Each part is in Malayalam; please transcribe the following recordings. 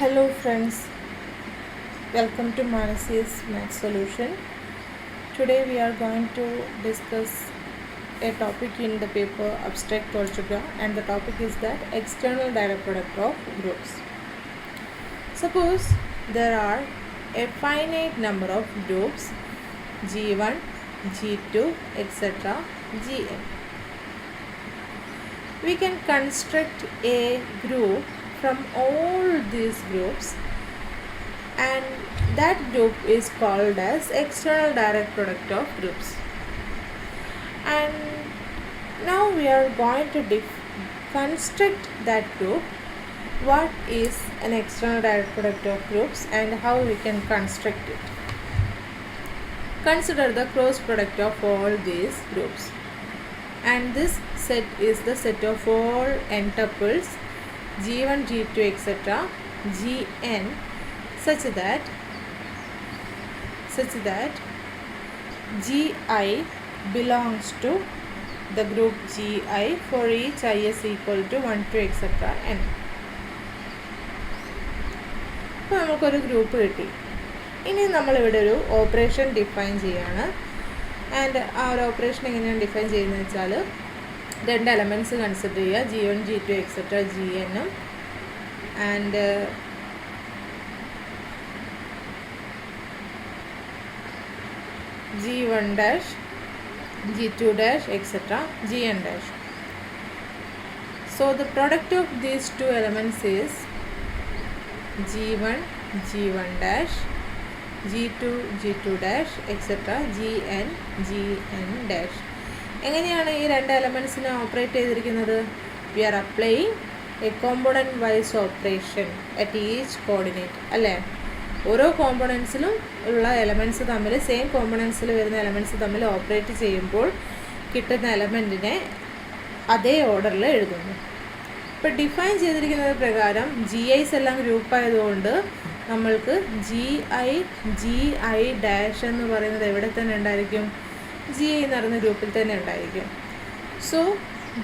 Hello friends, welcome to Manasi's Math Solution. Today we are going to discuss a topic in the paper Abstract Algebra, and the topic is that external direct product of groups. Suppose there are a finite number of groups G1, G2, etc. Gn. We can construct a group from all these groups, and that group is called as external direct product of groups. And now we are going to construct that group. What is an external direct product of groups and how we can construct it? Consider the cross product of all these groups, and this set is the set of all n tuples G1, G2, etc. Gn such that Gi belongs to the group Gi for each I is equal to 1 to etc. n. അപ്പോൾ നമുക്കൊരു ഗ്രൂപ്പ് കിട്ടി. ഇനി നമ്മളിവിടെ ഒരു ഓപ്പറേഷൻ ഡിഫൈൻ ചെയ്യാണ്. ആൻഡ് ആ ഒരു ഓപ്പറേഷൻ എങ്ങനെയാണ് ഡിഫൈൻ ചെയ്യുന്നത് വെച്ചാൽ, രണ്ട് എലമെൻറ്റ്സ് കൺസിഡർ ചെയ്യുക, G1, G2, etcetera Gn, and G1 dash, G2 dash, etc. Gn dash. So the product of these two elements is G1, G1 dash, G2, G2 dash, etc. Gn, Gn dash. എങ്ങനെയാണ് ഈ രണ്ട് എലമെൻറ്റ്സിനെ ഓപ്പറേറ്റ് ചെയ്തിരിക്കുന്നത്? We are applying a component wise operation at each coordinate, അല്ലേ? ഓരോ കോമ്പോണൻസിലും ഉള്ള എലമെൻറ്റ്സ് തമ്മിൽ, സെയിം കോമ്പോണൻസിൽ വരുന്ന എലമെൻറ്റ്സ് തമ്മിൽ ഓപ്പറേറ്റ് ചെയ്യുമ്പോൾ കിട്ടുന്ന എലമെൻറ്റിനെ അതേ ഓർഡറിൽ എഴുതുന്നു. ഇപ്പോൾ ഡിഫൈൻ ചെയ്തിരിക്കുന്നത് പ്രകാരം GIs എല്ലാം ഗ്രൂപ്പായതുകൊണ്ട് നമ്മൾക്ക് GI ഡാഷ് എന്ന് പറയുന്നത് എവിടെ തന്നെ ഉണ്ടായിരിക്കും? GI എന്ന് പറയുന്ന ഗ്രൂപ്പിൽ തന്നെ ഉണ്ടായിരിക്കും. So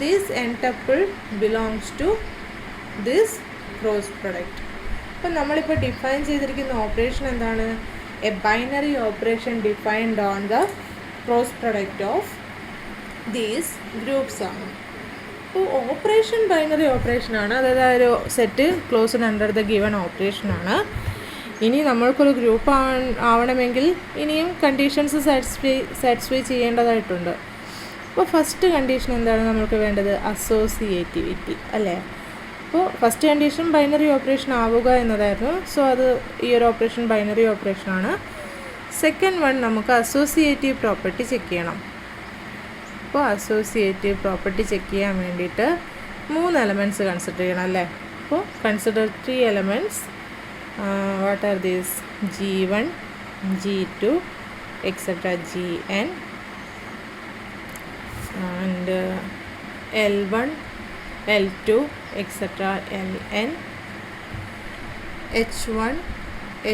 this n tuple belongs to this cross product. അപ്പം നമ്മളിപ്പോൾ ഡിഫൈൻ ചെയ്തിരിക്കുന്ന ഓപ്പറേഷൻ എന്താണ്? A binary operation defined on the cross product of these groups ആണ്. അപ്പോൾ ഓപ്പറേഷൻ ബൈനറി ഓപ്പറേഷനാണ്, അതായത് ആ ഒരു set closed under the given ഓപ്പറേഷനാണ്. ഇനി നമ്മൾക്കൊരു ഗ്രൂപ്പ് ആവണമെങ്കിൽ ഇനിയും കണ്ടീഷൻസ് സാറ്റിസ്ഫൈ ചെയ്യേണ്ടതായിട്ടുണ്ട്. അപ്പോൾ ഫസ്റ്റ് കണ്ടീഷൻ എന്താണ് നമ്മൾക്ക് വേണ്ടത്? അസോസിയേറ്റിവിറ്റി, അല്ലേ? അപ്പോൾ ഫസ്റ്റ് കണ്ടീഷൻ ബൈനറി ഓപ്പറേഷൻ ആവുക എന്നതായിരുന്നു. സോ അത് ഈ ഒരു ഓപ്പറേഷൻ ബൈനറി ഓപ്പറേഷനാണ്. സെക്കൻഡ് വൺ, നമുക്ക് അസോസിയേറ്റീവ് പ്രോപ്പർട്ടി ചെക്ക് ചെയ്യണം. അപ്പോൾ അസോസിയേറ്റീവ് പ്രോപ്പർട്ടി ചെക്ക് ചെയ്യാൻ വേണ്ടിയിട്ട് 3 എലമെൻറ്റ്സ് കൺസിഡർ ചെയ്യണം, അല്ലേ? അപ്പോൾ consider 3 elements. What are these? G1, G2, etc. Gn, and L1, L2, etc. Ln, H1,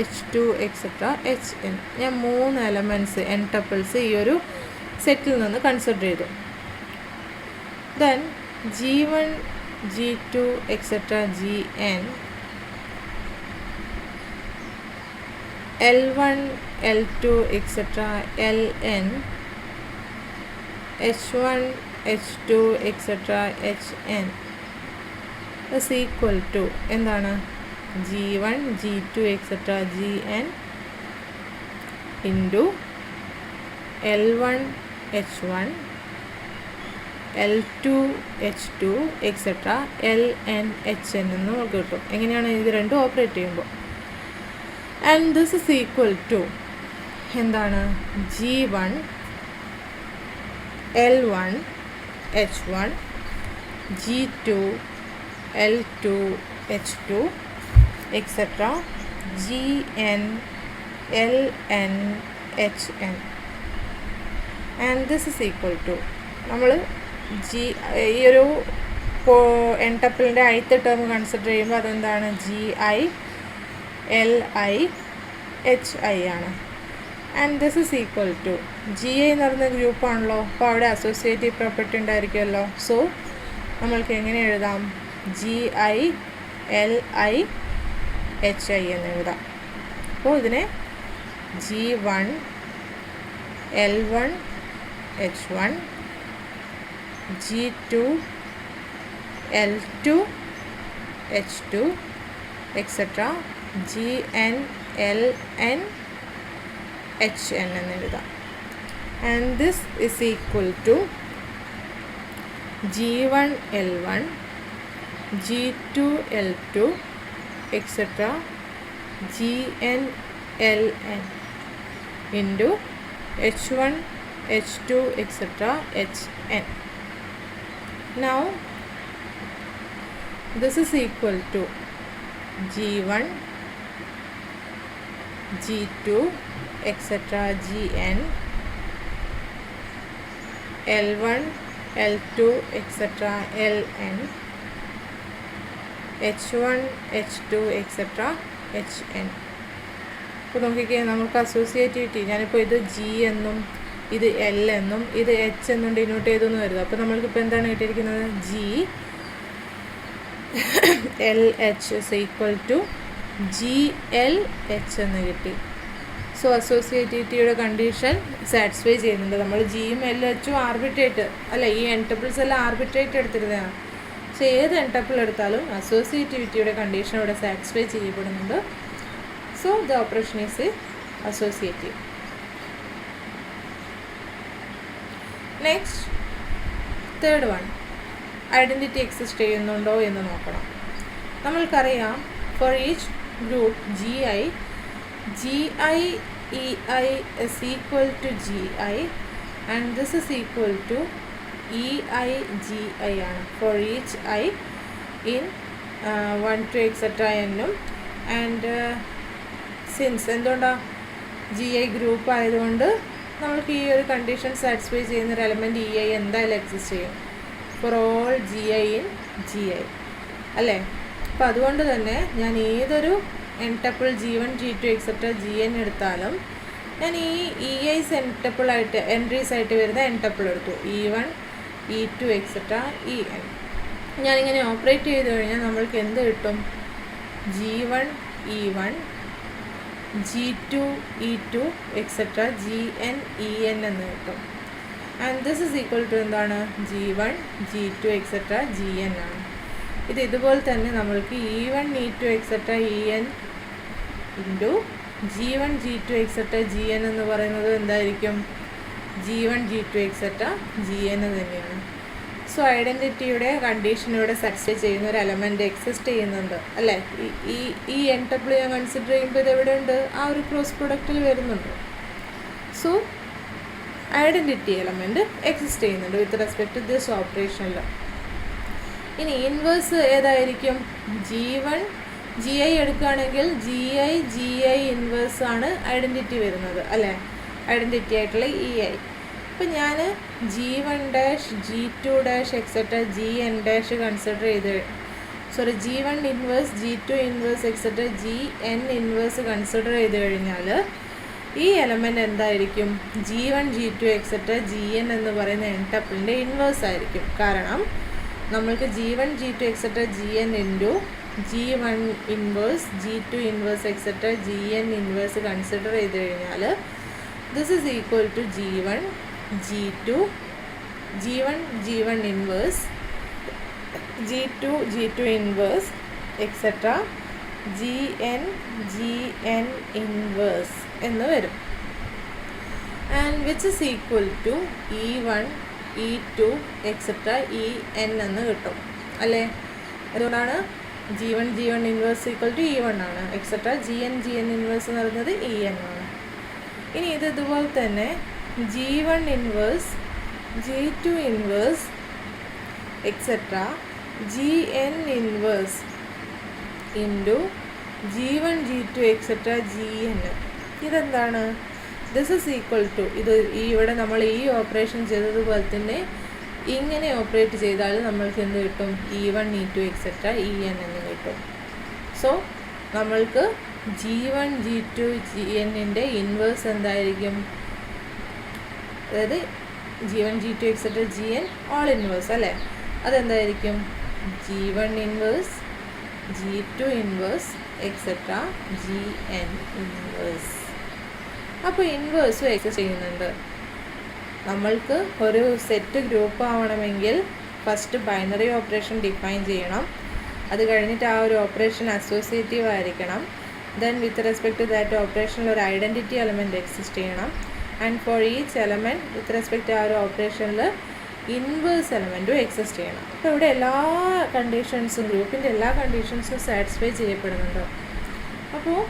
H2, etc. Hn. ഞാൻ 3 എലമെൻറ്റ്സ് n ടപ്പിൾസ് ഈ ഒരു സെറ്റിൽ നിന്ന് കൺസിഡർ ചെയ്തു. Then G1, G2, etc. Gn, L1, L2, etc. Ln, H1, H2, etc. Hn is equal to എന്താണ്? G1, G2, etc. Gn into L1, H1, L2, H2, etc. Ln, Hn എന്ന് നമുക്ക് കിട്ടും. എങ്ങനെയാണ് ഇത് രണ്ടും ഓപ്പറേറ്റ് ചെയ്യുമ്പോൾ? And this is equal to എന്താണ്? G1, L1, H1, G2, L2, H2, etc. Gn, Ln, Hn. And this is equal to നമ്മൾ ഈ ഒരു n ടപ്പിളിൻ്റെ ith ടേം കൺസിഡർ ചെയ്യുമ്പോൾ അതെന്താണ്? Gi, Li, Hi ആണ്. And this is equal to Gi എന്ന് പറയുന്ന ഗ്രൂപ്പാണല്ലോ, അപ്പോൾ അവിടെ അസോസിയേറ്റീവ് പ്രോപ്പർട്ടി ഉണ്ടായിരിക്കുമല്ലോ. സോ നമ്മൾക്ക് എങ്ങനെ എഴുതാം? Gi, Li, HI എന്ന് എഴുതാം. അപ്പോൾ ഇതിനെ G1 L1 H1 G2 L2 H2 etc. GN LN HN എന്ന് എഴുതാം. And this is equal to G1 L1 G2 L2 etc. GN LN into H1 H2 etc. HN. Now this is equal to G1 G2 etc. GN L1 L2 etc. LN H1 H2 etc. HN. ഇപ്പോൾ നോക്കിക്കേ, നമുക്ക് അസോസിയേറ്റിവിറ്റി, ഞാനിപ്പോൾ ഇത് G എന്നും ഇത് L എന്നും ഇത് H എന്നും ഡിനോട്ട് ചെയ്തെന്ന് വരുന്നത്. അപ്പോൾ നമ്മൾക്കിപ്പോൾ എന്താണ് കിട്ടിയിരിക്കുന്നത്? G LH is equal to GLH എന്ന് കിട്ടി. സോ അസോസിയേറ്റിവിറ്റിയുടെ കണ്ടീഷൻ സാറ്റിസ്ഫൈ ചെയ്യുന്നുണ്ട്. നമ്മൾ ജിയും LHും ആർബിട്രേറ്റ് അല്ല, ഈ എൻടപ്പിൾസ് എല്ലാം ആർബിട്രേറ്റ് എടുത്തിരുന്നതാണ്. പക്ഷേ ഏത് എൻടപ്പിൾ എടുത്താലും അസോസിയേറ്റിവിറ്റിയുടെ കണ്ടീഷൻ ഇവിടെ സാറ്റിസ്ഫൈ ചെയ്യപ്പെടുന്നുണ്ട്. So the operation is associative. Next third one, identity exist ചെയ്യുന്നുണ്ടോ എന്ന് നോക്കണം. നമ്മൾക്കറിയാം for each group GI EI is equal to GI and this is equal to EI GI ആണ് for each I in 1 to etc. എന്നും. ആൻഡ് സിൻസ് എന്തുകൊണ്ടാണ് GI ഗ്രൂപ്പ് ആയതുകൊണ്ട് നമ്മൾക്ക് ഈ ഒരു കണ്ടീഷൻ സാറ്റിസ്ഫൈ ചെയ്യുന്നൊരു എലമെൻറ്റ് EI എന്തായാലും എക്സിസ്റ്റ് ചെയ്യും for all GI in GI അല്ലേ. അപ്പോൾ അതുകൊണ്ട് തന്നെ ഞാൻ ഏതൊരു എൻടപ്പിൾ G1 G2 എക്സെട്ര GN എടുത്താലും ഞാൻ ഈ EIs എൻടപ്പിളായിട്ട് എൻട്രീസ് ആയിട്ട് വരുന്ന എൻടപ്പിൾ എടുത്തു, E1 E2 എക്സെട്ര EN. ഞാനിങ്ങനെ ഓപ്പറേറ്റ് ചെയ്ത് കഴിഞ്ഞാൽ നമ്മൾക്ക് എന്ത് കിട്ടും? G1 E1 G2 E2 etcetera GN EN എന്ന് കിട്ടും. And this is equal to എന്താണ്? G1 G2 എക്സെട്ര GN ആണ്. ഇത് ഇതുപോലെ തന്നെ നമ്മൾക്ക് E1 E2 etcetera EN into G1 G2 etcetera GN എന്ന് പറയുന്നത് എന്തായിരിക്കും? G1 G2 എക്സെട്ര GN തന്നെയാണ്. സോ ഐഡൻറ്റിറ്റിയുടെ കണ്ടീഷൻ ഇവിടെ സാറ്റിസ്ഫൈ ചെയ്യുന്ന ഒരു എലമെൻറ്റ് എക്സിസ്റ്റ് ചെയ്യുന്നുണ്ട് അല്ലേ. ഈ എൻടപ്പിൾ ഞാൻ കൺസിഡർ ചെയ്യുമ്പോൾ ഇത് എവിടെ ഉണ്ട്? ആ ഒരു ക്രോസ് പ്രൊഡക്റ്റിൽ വരുന്നുണ്ട്. സോ ഐഡൻറ്റിറ്റി എലമെൻറ്റ് എക്സിസ്റ്റ് ചെയ്യുന്നുണ്ട് വിത്ത് റെസ്പെക്ട് ടു ദിസ് ഓപ്പറേഷനിൽ. ഇനി ഇൻവേഴ്സ് ഏതായിരിക്കും? G1 GI എടുക്കുകയാണെങ്കിൽ GI ഇൻവേഴ്സ് ആണ് ഐഡൻറ്റിറ്റി വരുന്നത് അല്ലേ, ഐഡൻറ്റിറ്റി ആയിട്ടുള്ള EI. അപ്പം ഞാൻ G1 dash G2 dash etcetera GN dash consider ചെയ്ത് G1 inverse G2 inverse etcetera GN inverse consider ചെയ്ത് കഴിഞ്ഞാൽ ഈ എലമെൻറ്റ് എന്തായിരിക്കും? G1 G2 എക്സെട്ര GN എന്ന് പറയുന്ന എൻടപ്പിളിൻ്റെ ഇൻവേഴ്സ് ആയിരിക്കും. കാരണം നമ്മൾക്ക് G1 G2 etcetera GN into G1 inverse G2 inverse etcetera GN inverse consider ചെയ്ത് കഴിഞ്ഞാൽ this is equal to G1 G1 inverse G2 inverse etcetera GN inverse എന്ന് വരും. And which is equal to E1 E2 etcetera EN എന്ന് കിട്ടും അല്ലേ. അതുകൊണ്ടാണ് G1 inverse equal to E1 ആണ്, എക്സെട്ര GN ഇൻവേഴ്സ് എന്ന് പറയുന്നത് EN ആണ്. ഇനി ഇത് ഇതുപോലെ തന്നെ G1 inverse G2 inverse etcetera GN inverse into G1 G2 etcetera GN. ഇതെന്താണ്? ദിസ് ഇസ് ഈക്വൽ ടു ഇത് ഇവിടെ നമ്മൾ ഈ ഓപ്പറേഷൻ ചെയ്തതുപോലെ തന്നെ ഇങ്ങനെ ഓപ്പറേറ്റ് ചെയ്താൽ നമ്മൾക്ക് എന്ത് കിട്ടും? E1 E2 എക്സെട്ര EN എന്ന് കിട്ടും. സോ നമ്മൾക്ക് G1 G2 GNൻ്റെ ഇൻവേഴ്സ് എന്തായിരിക്കും? അതായത് G1 G2 etcetera GN all inverse അല്ലേ, അതെന്തായിരിക്കും? G1 inverse G2 inverse etcetera Gn inverse. അപ്പോൾ ഇൻവേഴ്സും എക്സസ് ചെയ്യുന്നുണ്ട്. നമ്മൾക്ക് ഒരു സെറ്റ് ഗ്രൂപ്പ് ആവണമെങ്കിൽ ഫസ്റ്റ് ബൈനറി ഓപ്പറേഷൻ ഡിഫൈൻ ചെയ്യണം. അത് കഴിഞ്ഞിട്ട് ആ ഒരു ഓപ്പറേഷൻ അസോസിയേറ്റീവ് ആയിരിക്കണം. Then with respect to that ഓപ്പറേഷനിൽ ഒരു ഐഡൻറ്റിറ്റി എലമെൻറ്റ് എക്സിസ്റ്റ് ചെയ്യണം. And for each element with respect to ആ ഒരു ഓപ്പറേഷനിൽ ഇൻവേഴ്സ് എലമെൻറ്റും എക്സിസ്റ്റ് ചെയ്യണം. അപ്പോൾ ഇവിടെ എല്ലാ കണ്ടീഷൻസും ഗ്രൂപ്പിൻ്റെ എല്ലാ കണ്ടീഷൻസും സാറ്റിസ്ഫൈ ചെയ്യപ്പെടുന്നുണ്ട്. അപ്പോൾ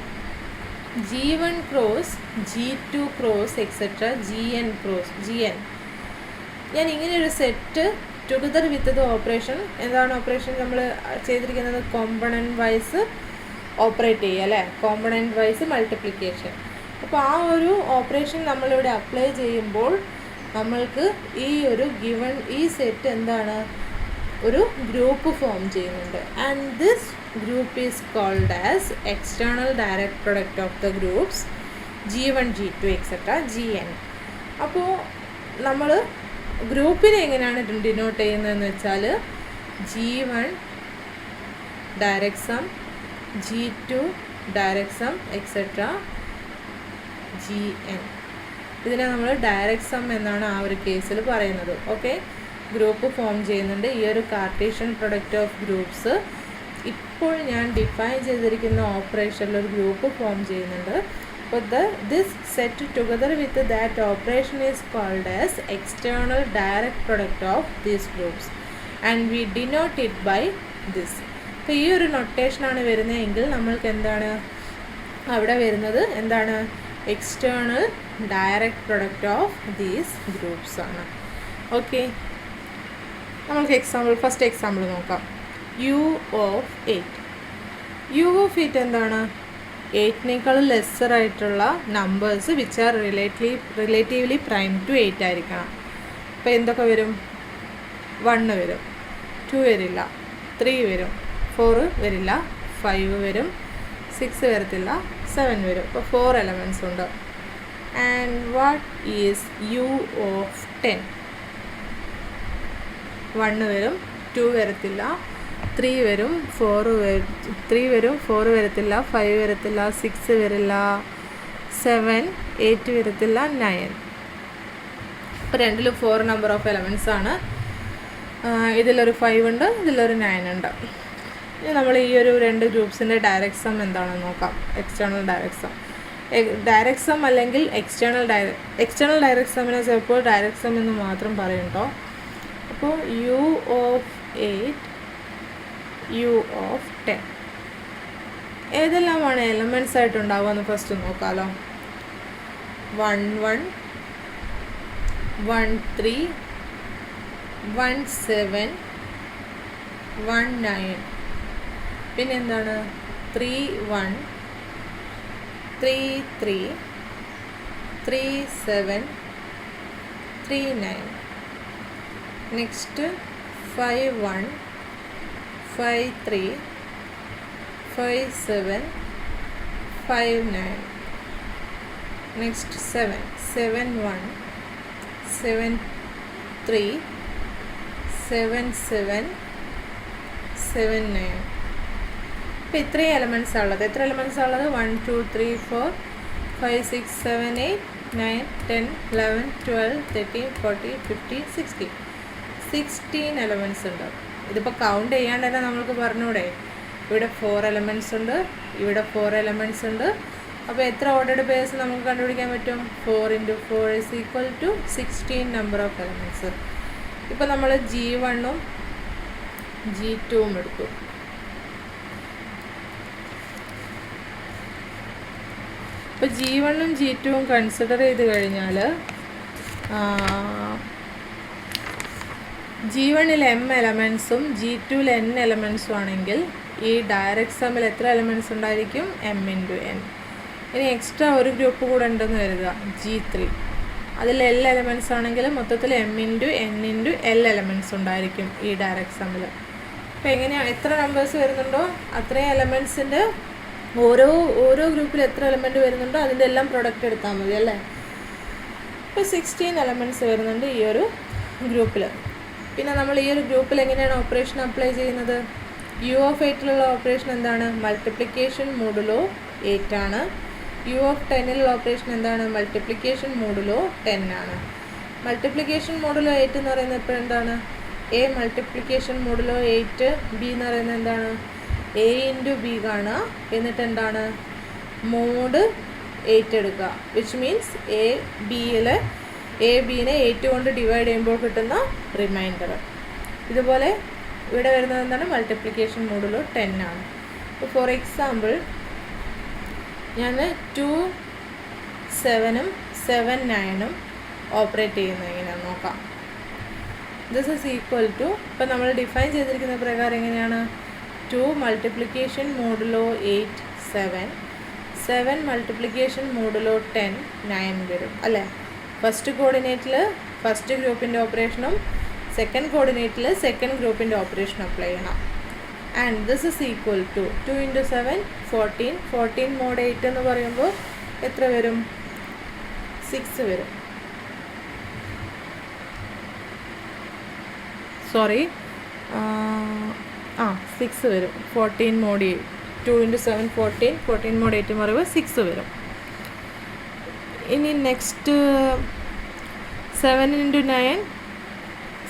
G1 cross G2 cross etcetera Gn cross Gn. ഞാൻ ഇങ്ങനെ ഒരു set together with the operation, എന്താണ് ഓപ്പറേഷൻ നമ്മൾ ചെയ്തിരിക്കുന്നത്? കോമ്പണൻറ്റ് വൈസ് ഓപ്പറേറ്റ് ചെയ്യുക അല്ലേ, കോമ്പണൻറ്റ് വൈസ് മൾട്ടിപ്ലിക്കേഷൻ. അപ്പോൾ ആ ഒരു ഓപ്പറേഷൻ നമ്മളിവിടെ അപ്ലൈ ചെയ്യുമ്പോൾ നമ്മൾക്ക് ഈ ഒരു ഗിവൺ ഈ സെറ്റ് എന്താണ്, ഒരു ഗ്രൂപ്പ് ഫോം ചെയ്യുന്നുണ്ട്. And this group is called as external direct product of the groups G1 G2 etcetera Gn. അപ്പോൾ നമ്മൾ ഗ്രൂപ്പിനെ എങ്ങനെയാണ് ഡിനോട്ട് ചെയ്യുന്നതെന്ന് വെച്ചാൽ G1 direct sum, G2 direct sum etcetera Gn. ഇതിനെ നമ്മൾ ഡയറക്റ്റ് സം എന്നാണ് ആ ഒരു കേസിൽ പറയുന്നത്. ഓക്കെ, ഗ്രൂപ്പ് ഫോം ചെയ്യുന്നുണ്ട്. ഈ ഒരു കാർട്ടീഷ്യൻ പ്രൊഡക്റ്റ് ഓഫ് ഗ്രൂപ്പ്സ് ഇപ്പോൾ ഞാൻ ഡിഫൈൻ ചെയ്തിരിക്കുന്ന ഓപ്പറേഷനിൽ ഒരു ഗ്രൂപ്പ് ഫോം ചെയ്യുന്നുണ്ട്. അപ്പോൾ this set together with that operation is called as external direct product of these groups and we denote it by this. അപ്പോൾ ഈ ഒരു നൊട്ടേഷനാണ് വരുന്നതെങ്കിൽ നമ്മൾക്ക് എന്താണ് അവിടെ വരുന്നത്, എന്താണ്, external direct product of these groups ആണ്. ഓക്കെ, നമ്മൾക്ക് ഫസ്റ്റ് എക്സാമ്പിൾ നോക്കാം. U of 8. U of 8 എന്താണ്? 8നേക്കാൾ ലെസ്സർ ആയിട്ടുള്ള numbers which are relatively prime to 8 ആയിരിക്കണം. അപ്പോൾ എന്തൊക്കെ വരും? 1 വരും, 2 വരില്ല, 3 വരും, 4 വരില്ല, 5 വരും, 6 വരത്തില്ല, 7 വരും. അപ്പോൾ 4 എലമെൻറ്റ്സ് ഉണ്ട്. And what is U of 10? 1 വരും, 2 വരത്തില്ല, 3 വരും, 4 വരത്തില്ല, 5 വരത്തില്ല, 6 വരില്ല, 7, 8 വരത്തില്ല, 9. അപ്പോൾ രണ്ടിലും 4 നമ്പർ ഓഫ് എലമെൻറ്റ്സ് ആണ്. ഇതിലൊരു 5 ഉണ്ട്, ഇതിലൊരു 9 ഉണ്ട്. ഇനി നമ്മൾ ഈ ഒരു രണ്ട് ഗ്രൂപ്പ്സിൻ്റെ ഡയറക്റ്റ് സം എന്താണെന്ന് നോക്കാം. External direct sum, direct sum അല്ലെങ്കിൽ എക്സ്റ്റേണൽ ഡയറക്റ്റ് സമ്മിനെ ചിലപ്പോൾ ഡയറക്റ്റ് സം എന്ന് മാത്രം പറയും കേട്ടോ. അപ്പോൾ U of 8, U of 10 ഏതെല്ലാമാണ് elements ആയിട്ടുണ്ടാവുക first നോക്കാമല്ലോ. 1 1, 1 3, 1 7, 1 9. പിന്നെ എന്താണ്? 3 1, 3 3, 3 7, 3 9. Next 5 1, 5 3, 5 7, 5 9. Next 7 7 1, 7 3, 7 7, 7 9. ഇപ്പോൾ ഇത്രയും എലമെൻറ്റ്സ് ഉള്ളത്. എത്ര എലമെൻറ്റ്സ് ഉള്ളത്? 1 2 3 4 5 6 7 8 9 10 11 12 13 14 15 16 എലമെൻറ്റ്സ് ഉണ്ട്. ഇതിപ്പോൾ കൗണ്ട് ചെയ്യാണ്ട് തന്നെ നമ്മൾക്ക് പറഞ്ഞൂടെ, ഇവിടെ 4 എലമെൻറ്റ്സ് ഉണ്ട്, ഇവിടെ 4 എലമെൻറ്റ്സ് ഉണ്ട്. അപ്പോൾ എത്ര ഓർഡർഡ് പേഴ്സ് നമുക്ക് കണ്ടുപിടിക്കാൻ പറ്റും? 4 × 4 = 16 നമ്പർ ഓഫ് എലമെൻറ്റ്സ്. ഇപ്പോൾ നമ്മൾ G1ഉം G2ഉം എടുത്തു. ഇപ്പോൾ G1ഉം G2ഉം കൺസിഡർ ചെയ്ത് കഴിഞ്ഞാൽ G1ൽ m എലമെൻറ്റ്സും G2ൽ n എലമെൻറ്റ്സും ആണെങ്കിൽ ഈ ഡയറക്റ്റ് സമ്മിൽ എത്ര എലമെൻറ്റ്സ് ഉണ്ടായിരിക്കും? m × n. ഇനി എക്സ്ട്രാ ഒരു ഗ്രൂപ്പ് കൂടെ ഉണ്ടെന്ന് കരുതുക, G3. അതിൽ L എലമെൻറ്റ്സ് ആണെങ്കിൽ മൊത്തത്തിൽ m × n × L എലമെൻറ്റ്സ് ഉണ്ടായിരിക്കും ഈ ഡയറക്റ്റ് സമ്മിൽ. അപ്പോൾ എങ്ങനെയാണ്, എത്ര നമ്പേഴ്സ് വരുന്നുണ്ടോ അത്രയും എലമെൻറ്റ്സിൻ്റെ ഓരോ ഗ്രൂപ്പിൽ എത്ര എലമെൻറ്റ് വരുന്നുണ്ടോ അതിൻ്റെ എല്ലാം പ്രൊഡക്റ്റ് എടുത്താൽ മതി അല്ലേ. ഇപ്പോൾ 16 എലമെൻറ്റ്സ് വരുന്നുണ്ട് ഈ ഒരു ഗ്രൂപ്പിൽ. പിന്നെ നമ്മൾ ഈ ഒരു ഗ്രൂപ്പിൽ എങ്ങനെയാണ് ഓപ്പറേഷൻ അപ്ലൈ ചെയ്യുന്നത്? യു ഓഫ് എയ്റ്റിലുള്ള ഓപ്പറേഷൻ എന്താണ്? മൾട്ടിപ്ലിക്കേഷൻ മോഡുലോ 8 ആണ്. യു ഓഫ് 10ലുള്ള ഓപ്പറേഷൻ എന്താണ്? മൾട്ടിപ്ലിക്കേഷൻ മോഡുലോ 10 ആണ്. മൾട്ടിപ്ലിക്കേഷൻ മോഡുലോ 8 എന്ന് പറയുന്നത് ഇപ്പോൾ എന്താണ്? എ മൾട്ടിപ്ലിക്കേഷൻ മോഡുലോ 8, ബി എന്ന് പറയുന്നത് എന്താണ്? എ ഇൻറ്റു ബി കാണുക, എന്നിട്ട് എന്താണ്? മോഡ് 8 എടുക്കുക, വിച്ച് മീൻസ് എ ബീനെ 8 കൊണ്ട് ഡിവൈഡ് ചെയ്യുമ്പോൾ കിട്ടുന്ന റിമൈൻഡർ. ഇതുപോലെ ഇവിടെ വരുന്നത് എന്താണ്? മൾട്ടിപ്ലിക്കേഷൻ മോഡുലോ 10 ആണ്. ഇപ്പോൾ ഫോർ എക്സാമ്പിൾ ഞാൻ 2 7 7 9 ഓപ്പറേറ്റ് ചെയ്യുന്നത് എങ്ങനെയാണെന്ന് നോക്കാം. ദിസ് ഈസ് ഈക്വൽ ടു, ഇപ്പോൾ നമ്മൾ ഡിഫൈൻ ചെയ്തിരിക്കുന്ന പ്രകാരം എങ്ങനെയാണ്? 2 മൾട്ടിപ്ലിക്കേഷൻ മോഡുലോ 8 7, 7 മൾട്ടിപ്ലിക്കേഷൻ മോഡുലോ 10 9 വരും അല്ലേ? ഫസ്റ്റ് കോർഡിനേറ്റിൽ ഫസ്റ്റ് ഗ്രൂപ്പിൻ്റെ ഓപ്പറേഷനും സെക്കൻഡ് കോർഡിനേറ്റിൽ സെക്കൻഡ് ഗ്രൂപ്പിൻ്റെ ഓപ്പറേഷൻ അപ്ലൈ ചെയ്യണം. And this is equal to 2 × 7 14, 14 mod 8 എന്ന് പറയുമ്പോൾ എത്ര വരും? 6 വരും. സോറി 6 വരും. 14 മോഡ് 8, 2 × 7 14, 14 മോഡ് 8 എന്ന് പറയുമ്പോൾ 6 വരും. ഇനി നെക്സ്റ്റ് 7 × 9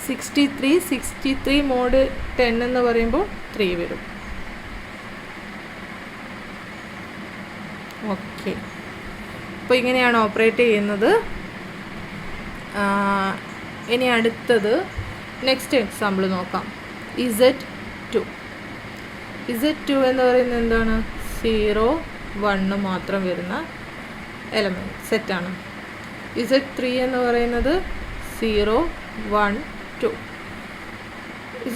63, 63 മോഡ് 10 എന്ന് പറയുമ്പോൾ 3 വരും. ഓക്കെ, അപ്പോൾ ഇങ്ങനെയാണ് ഓപ്പറേറ്റ് ചെയ്യുന്നത്. ഇനി അടുത്തത് നെക്സ്റ്റ് എക്സാമ്പിൾ നോക്കാം. Z2 എന്ന് പറയുന്നത് എന്താണ്? 0 1 മാത്രം വരുന്ന എലമെൻറ്റ് സെറ്റാണ്. Z3 എന്ന് പറയുന്നത് 0 1 2.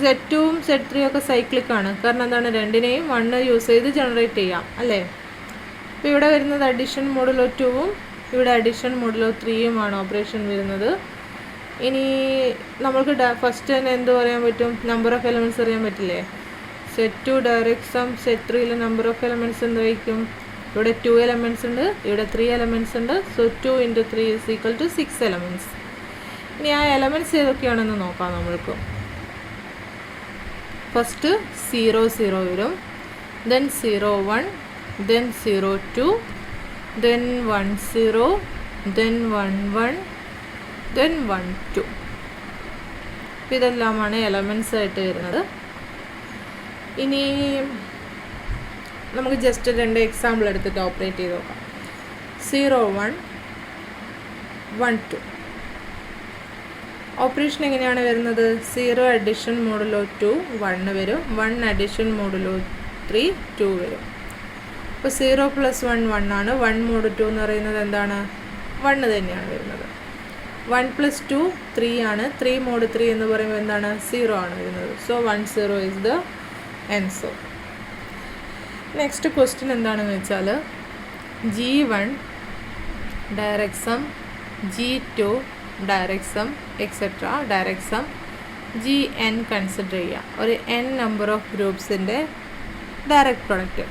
Z2 Z3 ഒക്കെ സൈക്ലിക് ആണ്. കാരണം എന്താണ്? രണ്ടിനെയും 1 യൂസ് ചെയ്ത് ജനറേറ്റ് ചെയ്യാം അല്ലേ? അപ്പോൾ ഇവിടെ വരുന്നത് അഡിഷൻ മോഡുലോ 2ഉം ഇവിടെ അഡിഷൻ മോഡുലോ 3യുമാണ് ഓപ്പറേഷൻ വരുന്നത്. ഇനി നമ്മൾക്ക് ഫസ്റ്റ് തന്നെ എന്ത് പറയാൻ പറ്റും? നമ്പർ ഓഫ് എലമെൻറ്റ്സ് അറിയാൻ പറ്റില്ലേ? Z2 ഡയറക്റ്റ് സം Z3യിലെ നമ്പർ ഓഫ് എലമെൻറ്റ്സ് എന്തായിരിക്കും? ഇവിടെ 2 എലമെൻറ്റ്സ് ഉണ്ട്, ഇവിടെ 3 എലമെൻറ്റ്സ് ഉണ്ട്. So 2 × 3 = 6 elements. ഇനി ആ എലമെൻറ്റ്സ് ഏതൊക്കെയാണെന്ന് നോക്കാം നമ്മൾക്ക്. ഫസ്റ്റ് 0 0 വരും, then 0 1, then 0 2, then 1 0, then 1 1, then 1 2. ഇതെല്ലാമാണ് എലമെൻറ്റ്സ് ആയിട്ട് വരുന്നത്. ഇനി നമുക്ക് ജസ്റ്റ് 2 എക്സാമ്പിൾ എടുത്തിട്ട് ഓപ്പറേറ്റ് ചെയ്ത് നോക്കാം. 0 1 1 2 ഓപ്പറേഷൻ എങ്ങനെയാണ് വരുന്നത്? 0 അഡിഷൻ മോഡുലോ 2 1 വരും, 1 അഡിഷൻ മോഡുലോ 3 2 വരും. അപ്പോൾ 0 + 1 1 ആണ്. 1 മോഡ് 2 എന്ന് പറയുന്നത് എന്താണ്? 1 തന്നെയാണ് വരുന്നത്. 1 + 2 3 ആണ്. 3 മോഡ് 3 എന്ന് പറയുമ്പോൾ എന്താണ്? 0 ആണ് വരുന്നത്. So 1 0 is the answer. Next question എന്താണെന്ന് വെച്ചാൽ G1 direct sum, G2 direct sum etcetera direct sum, Gn consider ചെയ്യുക. ഒരു n നമ്പർ ഓഫ് ഗ്രൂപ്പ്സിൻ്റെ direct product.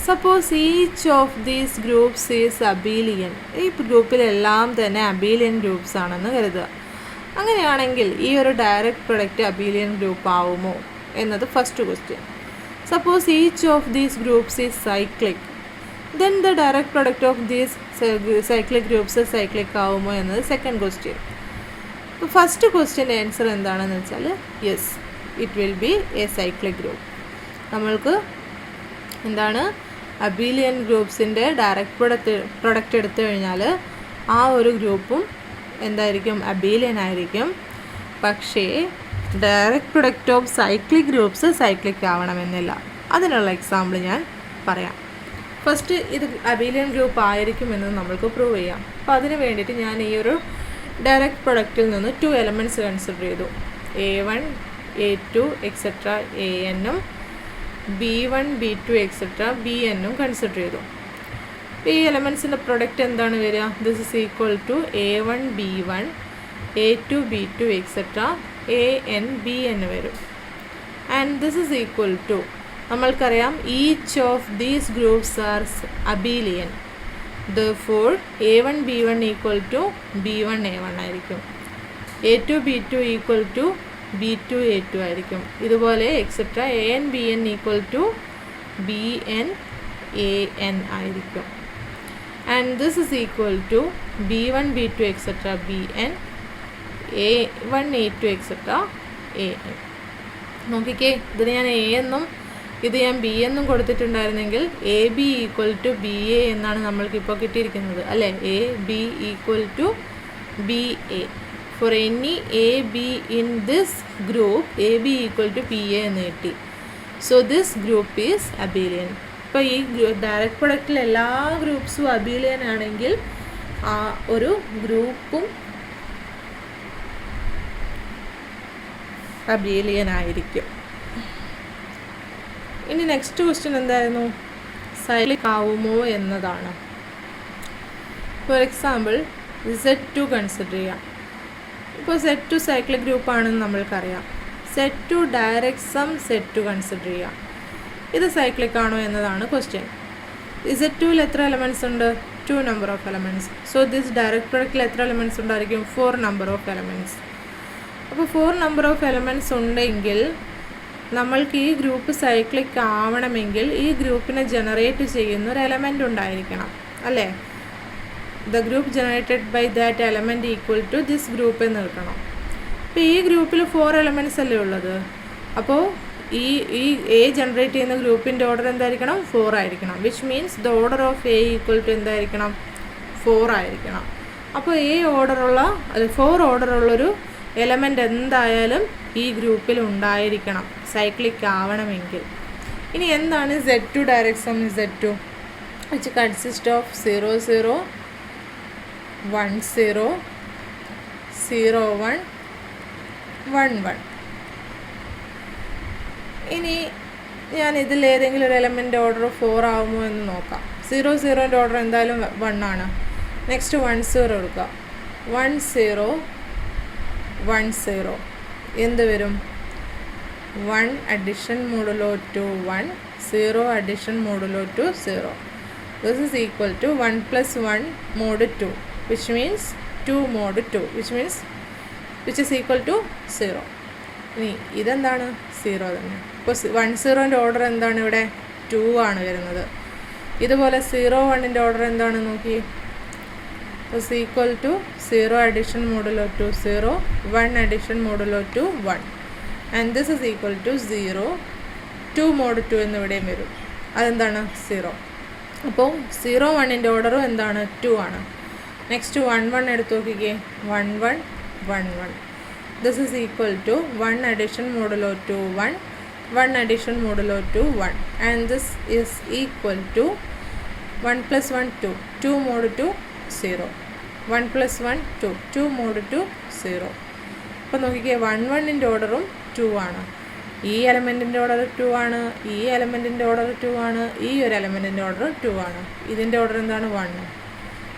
Suppose each of these groups is abelian. ഈ ഗ്രൂപ്പിലെല്ലാം തന്നെ അബീലിയൻ ഗ്രൂപ്പ്സ് ആണെന്ന് കരുതുക. അങ്ങനെയാണെങ്കിൽ ഈ ഒരു ഡയറക്റ്റ് പ്രൊഡക്റ്റ് അബീലിയൻ ഗ്രൂപ്പ് ആവുമോ എന്നത് first question. Suppose each of these groups is cyclic, then the direct product of these cyclic groups is cyclic ആവുമോ എന്നത് സെക്കൻഡ് ക്വസ്റ്റ്യൻ. ഫസ്റ്റ് ക്വസ്റ്റ്യൻ്റെ ആൻസർ എന്താണെന്ന് വെച്ചാൽ yes, it will be A cyclic group. നമ്മൾക്ക് എന്താണ്? അബീലിയൻ ഗ്രൂപ്പ്സിൻ്റെ ഡയറക്റ്റ് പ്രൊഡക്റ്റ് എടുത്തു കഴിഞ്ഞാൽ ആ ഒരു ഗ്രൂപ്പും എന്തായിരിക്കും? അബീലിയൻ ആയിരിക്കും. പക്ഷേ direct product of cyclic groups cyclic ആവണമെന്നില്ല. അതിനുള്ള എക്സാമ്പിൾ ഞാൻ പറയാം. ഫസ്റ്റ് ഇത് അബീലിയൻ ഗ്രൂപ്പ് ആയിരിക്കുമെന്ന് നമ്മൾക്ക് പ്രൂവ് ചെയ്യാം. അപ്പോൾ അതിന് വേണ്ടിയിട്ട് ഞാൻ ഈ ഒരു ഡയറക്റ്റ് പ്രൊഡക്റ്റിൽ നിന്ന് 2 എലമെൻറ്റ്സ് കൺസിഡർ ചെയ്തു. A1 A2 എക്സെട്ര ANഉം B1 B2 എക്സെട്ര BNഉം കൺസിഡർ ചെയ്തു. ഈ എലമെൻറ്റ്സിൻ്റെ പ്രൊഡക്റ്റ് എന്താണ് വരിക? This is equal to A1 B1 A2 B2 etcetera AN BN വരും. And this is equal to, നമ്മൾക്കറിയാം each of these groups are abelian. Therefore A1 B1 equal to B1 A1 ആയിരിക്കും. A2 B2 equal to B2 A2 ആയിരിക്കും. ഇതുപോലെ etcetera AN BN equal to BN AN ആയിരിക്കും. And this is equal to B1 B2 etcetera BN A1 A2 etcetera AN. നോക്കിക്കേ, ഇതിന് ഞാൻ A എന്നും ഇത് ഞാൻ B എന്നും കൊടുത്തിട്ടുണ്ടായിരുന്നെങ്കിൽ AB ഈക്വൽ ടു BA എന്നാണ് നമ്മൾക്കിപ്പോൾ കിട്ടിയിരിക്കുന്നത് അല്ലേ. AB equal to BA. For any AB in this group AB equal to PA എന്ന് കിട്ടി. So this group is abelian. ഇപ്പോൾ ഈ ഡയറക്റ്റ് പ്രൊഡക്റ്റിൽ എല്ലാ ഗ്രൂപ്പ്സും അബീലിയൻ ആണെങ്കിൽ ആ ഒരു ഗ്രൂപ്പും അബീലിയൻ ആയിരിക്കും. ഇനി നെക്സ്റ്റ് ക്വസ്റ്റ്യൻ എന്തായിരുന്നു? സൈക്ലിക് ആവുമോ എന്നതാണ്. ഫോർ എക്സാമ്പിൾ Z2 കൺസിഡർ ചെയ്യാം. ഇപ്പോൾ Z2 സൈക്ലിക് ഗ്രൂപ്പാണെന്ന് നമ്മൾക്കറിയാം. Z2 direct sum Z2 consider ചെയ്യാം. ഇത് സൈക്ലിക് ആണോ എന്നതാണ് ക്വസ്റ്റ്യൻ. Z2ൽ എത്ര എലമെൻറ്റ്സ് ഉണ്ട്? 2 number of elements. So this direct പ്രൊഡക്റ്റിൽ എത്ര എലമെൻറ്റ്സ് ഉണ്ടായിരിക്കും? 4 നമ്പർ ഓഫ് എലമെൻറ്റ്സ്. അപ്പോൾ 4 നമ്പർ ഓഫ് എലമെൻറ്റ്സ് ഉണ്ടെങ്കിൽ നമ്മൾക്ക് ഈ ഗ്രൂപ്പ് സൈക്ലിക് ആവണമെങ്കിൽ ഈ ഗ്രൂപ്പിനെ ജനറേറ്റ് ചെയ്യുന്ന ഒരു എലമെൻ്റ് ഉണ്ടായിരിക്കണം അല്ലേ. The group generated by that element equal to this group എന്ന് കിട്ടണം. അപ്പോൾ ഈ ഗ്രൂപ്പിൽ 4 എലമെൻറ്റ്സ് അല്ലേ ഉള്ളത്. അപ്പോൾ ഈ A ജനറേറ്റ് ചെയ്യുന്ന ഗ്രൂപ്പിൻ്റെ ഓർഡർ എന്തായിരിക്കണം? 4 ആയിരിക്കണം. Which means the order of A equal to എന്തായിരിക്കണം? 4 ആയിരിക്കണം. അപ്പോൾ 4 ഓർഡറുള്ളൊരു എലമെൻ്റ് എന്തായാലും ഈ ഗ്രൂപ്പിൽ ഉണ്ടായിരിക്കണം സൈക്ലിക് ആവണമെങ്കിൽ. ഇനി എന്താണ് Z2 direct sum Z2 which consist of 0 0 1 0 0 1 1 1. ഇനി ഞാൻ ഇതിൽ ഏതെങ്കിലും ഒരു എലമെൻ്റ് ഓർഡർ 4 ആവുമോ എന്ന് നോക്കാം. 0 0ൻ്റെ ഓർഡർ എന്തായാലും 1 ആണ്. നെക്സ്റ്റ് 1 0 എടുക്കുക. 1 0 1 0 എന്ത് വരും? 1 addition modulo two 1 0 addition modulo two 0. This is equal to 1 + 1 mod 2 which means 2 mod 2 which is equal to 0. ഇനി ഇതെന്താണ്? 0 തന്നെ. ഇപ്പോൾ 1 0ൻ്റെ ഓർഡർ എന്താണ്? ഇവിടെ 2 ആണ് വരുന്നത്. ഇതുപോലെ 0 1ൻ്റെ ഓർഡർ എന്താണ് നോക്കി. is equal to 0 addition modulo to 0 1 addition modulo to 1 and this is equal to 0 2 mod 2 എന്നിവിടെയും വരും. അതെന്താണ്? 0. അപ്പോൾ 0 1ൻ്റെ ഓർഡറും എന്താണ്? 2 ആണ്. നെക്സ്റ്റ് 1 1 എടുത്ത് നോക്കിക്കേ. 1 1 1 1. this is equal to 1 addition modulo to 1 addition modulo to 1 and this is equal to 1 + 1 2 2 mod 2 0 1 + 1 2 2 mod 2 0. അപ്പോൾ നോക്കിക്കേ 1 1ൻ്റെ ഓർഡറും 2 ആണ്. ഈ എലമെൻറ്റിൻ്റെ ഓർഡർ 2 ആണ്. ഈ എലമെൻറ്റിൻ്റെ ഓർഡർ 2 ആണ്. ഈ ഒരു എലമെൻറ്റിൻ്റെ ഓർഡർ 2 ആണ്. ഇതിൻ്റെ ഓർഡർ എന്താണ്? 1.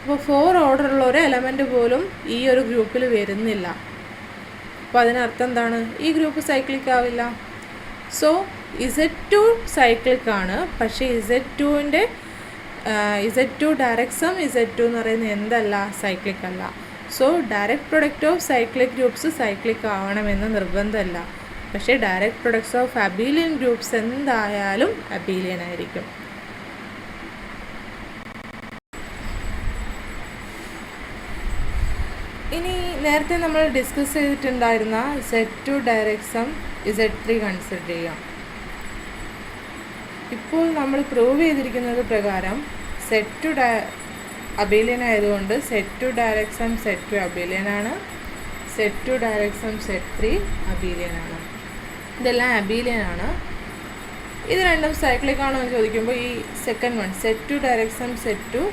അപ്പോൾ 4 ഓർഡറുള്ള ഒരു എലമെൻറ്റ് പോലും ഈ ഒരു ഗ്രൂപ്പിൽ വരുന്നില്ല. അപ്പോൾ അതിനർത്ഥം എന്താണ്? ഈ ഗ്രൂപ്പ് സൈക്ലിക് ആവില്ല. സോ Z2 സൈക്ലിക് ആണ്. പക്ഷേ Z2 ഡയറക്റ്റ് സം Z2 എന്ന് പറയുന്നത് എന്തല്ല? സൈക്ലിക് അല്ല. So direct product of cyclic groups cyclic ആവണമെന്ന് നിർബന്ധമല്ല. പക്ഷേ direct products of abelian groups എന്തായാലും അബീലിയൻ ആയിരിക്കും. ഇനി നേരത്തെ നമ്മൾ ഡിസ്കസ് ചെയ്തിട്ടുണ്ടായിരുന്ന Z2 direct sum Z3 consider ചെയ്യാം. ഇപ്പോൾ നമ്മൾ പ്രൂവ് ചെയ്തിരിക്കുന്നത് പ്രകാരം Z2 അബീലിയൻ ആയതുകൊണ്ട് Z2 direct sum Z2 Abelian ആണ്. Z2 direct sum Z3 Abelian ആണ്. ഇതെല്ലാം അബീലിയൻ ആണ്. ഇത് രണ്ടും സൈക്ലിക് ആണോ എന്ന് ചോദിക്കുമ്പോൾ ഈ second one Z2 direct sum Z2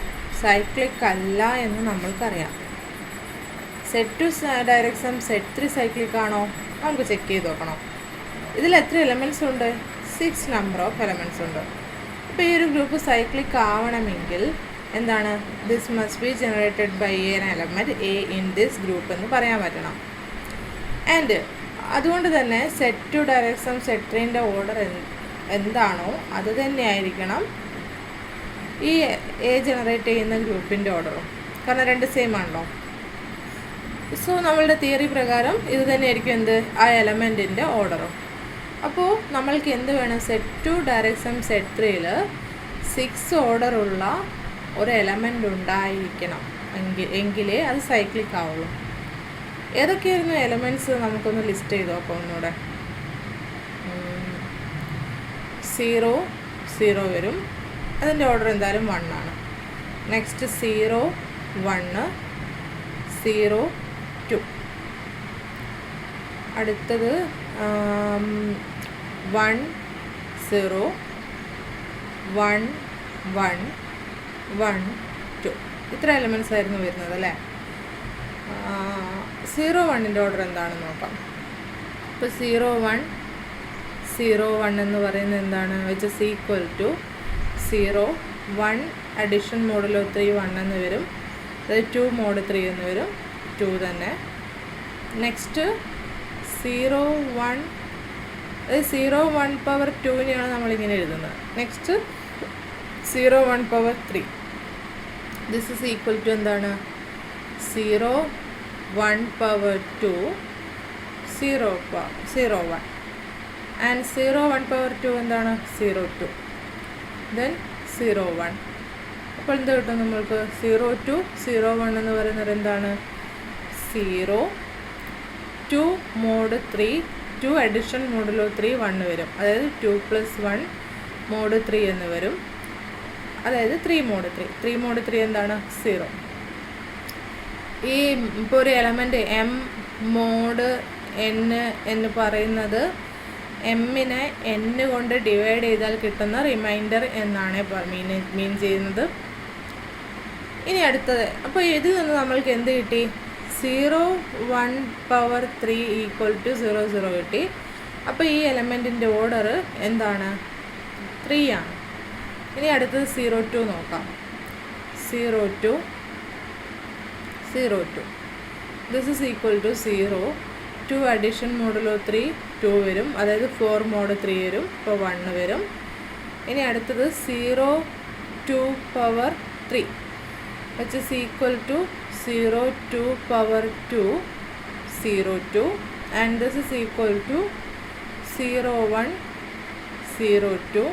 cyclic അല്ല എന്ന് നമ്മൾക്കറിയാം. Z2 direct sum Z3 cyclic ആണോ? നമുക്ക് ചെക്ക് ചെയ്ത് നോക്കണം. ഇതിൽ എത്ര എലമെൻറ്റ്സ് ഉണ്ട്? 6 നമ്പർ ഓഫ് എലമെൻറ്റ്സ് ഉണ്ട്. അപ്പോൾ ഈ ഒരു ഗ്രൂപ്പ് സൈക്ലിക് ആവണമെങ്കിൽ എന്താണ്? This must be generated by an element a in this group എന്ന് പറയാൻ പറ്റണം. ആൻഡ് അതുകൊണ്ട് തന്നെ Z2 ഡയറക്റ്റ് സം Z3ൻ്റെ ഓർഡർ എന്താണോ അത് തന്നെയായിരിക്കണം ഈ എ ജനറേറ്റ് ചെയ്യുന്ന ഗ്രൂപ്പിൻ്റെ ഓർഡറും. കാരണം രണ്ട് സെയിം ആണല്ലോ. സോ നമ്മളുടെ തിയറി പ്രകാരം ഇത് തന്നെയായിരിക്കും എന്ത് ആ എലമെൻറ്റിൻ്റെ ഓർഡറും. അപ്പോൾ നമ്മൾക്ക് എന്ത് വേണം, സെറ്റ് 2 ഡയറക്റ്റ് സം സെറ്റ് 3ൽ 6 ഓർഡറുള്ള ഒരു എലമെൻ്റ് ഉണ്ടായിരിക്കണം എങ്കിലേ അത് സൈക്ലിക് ആവുള്ളൂ. ഏതൊക്കെയായിരുന്നു എലമെൻറ്റ്സ് നമുക്കൊന്ന് ലിസ്റ്റ് ചെയ്ത് നോക്കാം ഒന്നുകൂടെ. 0 0 വരും, അതിൻ്റെ ഓർഡർ എന്തായാലും 1 ആണ്. നെക്സ്റ്റ് 0 1 0 2. അടുത്തത് 1 0 1 1 1 2. ഇത്ര എലമെൻറ്റ്സ് ആയിരുന്നു വരുന്നത് അല്ലേ. 0 1ൻ്റെ ഓർഡർ എന്താണെന്ന് നോക്കാം. ഇപ്പോൾ 0 1 0 1 എന്ന് പറയുന്നത് എന്താണ്, which is equal to 0 1 addition modulo 3 1 എന്ന് വരും. അതായത് 2 മോഡ് 3 എന്ന് വരും, 2 തന്നെ. നെക്സ്റ്റ് 0 1, അതായത് 0 1 പവർ 2നെയാണ് നമ്മളിങ്ങനെ എഴുതുന്നത്. Next 0 1 power 3. This is equal to എന്താണ്, 0 1 പവർ 2 0 1. ആൻഡ് 0 1 പവർ 2 എന്താണ്, 0 2. ദെൻ 0 1. അപ്പോൾ എന്ത് കിട്ടും നമ്മൾക്ക്, 0 2 0 1 എന്ന് പറയുന്നത് എന്താണ്, 0 2 മോഡ് 3 2 അഡീഷൻ മോഡുലോ 3 1 വരും. അതായത് 2 + 1 മോഡ് 3 എന്ന് വരും. അതായത് 3 മോഡ് 3 എന്താണ്, 0. ഈ ഇപ്പോൾ ഒരു എലമെൻറ്റ് എം മോഡ് n എന്ന് പറയുന്നത് എമ്മിനെ n കൊണ്ട് ഡിവൈഡ് ചെയ്താൽ കിട്ടുന്ന റിമൈൻഡർ എന്നാണ് മീൻ ചെയ്യുന്നത്. ഇനി അടുത്തത്, അപ്പോൾ ഇതിൽ നിന്ന് നമ്മൾക്ക് എന്ത് കിട്ടി, 0 1 പവർ 3 ഈക്വൽ ടു 0 0 കിട്ടി. അപ്പോൾ ഈ എലമെൻറ്റിൻ്റെ ഓർഡർ എന്താണ്, 3 ആണ്. ഇനി അടുത്തത് 0 2 നോക്കാം. 0 2 0 2. This is equal to 0 2 addition modulo 3 2 വരും. അതായത് 4 മോഡ് 3 വരും. ഇപ്പോൾ 1 വരും. ഇനി അടുത്തത് 0 2 power 3 which is equal to 0 2 power 2 0 2, and this is equal to 0 1 0 2,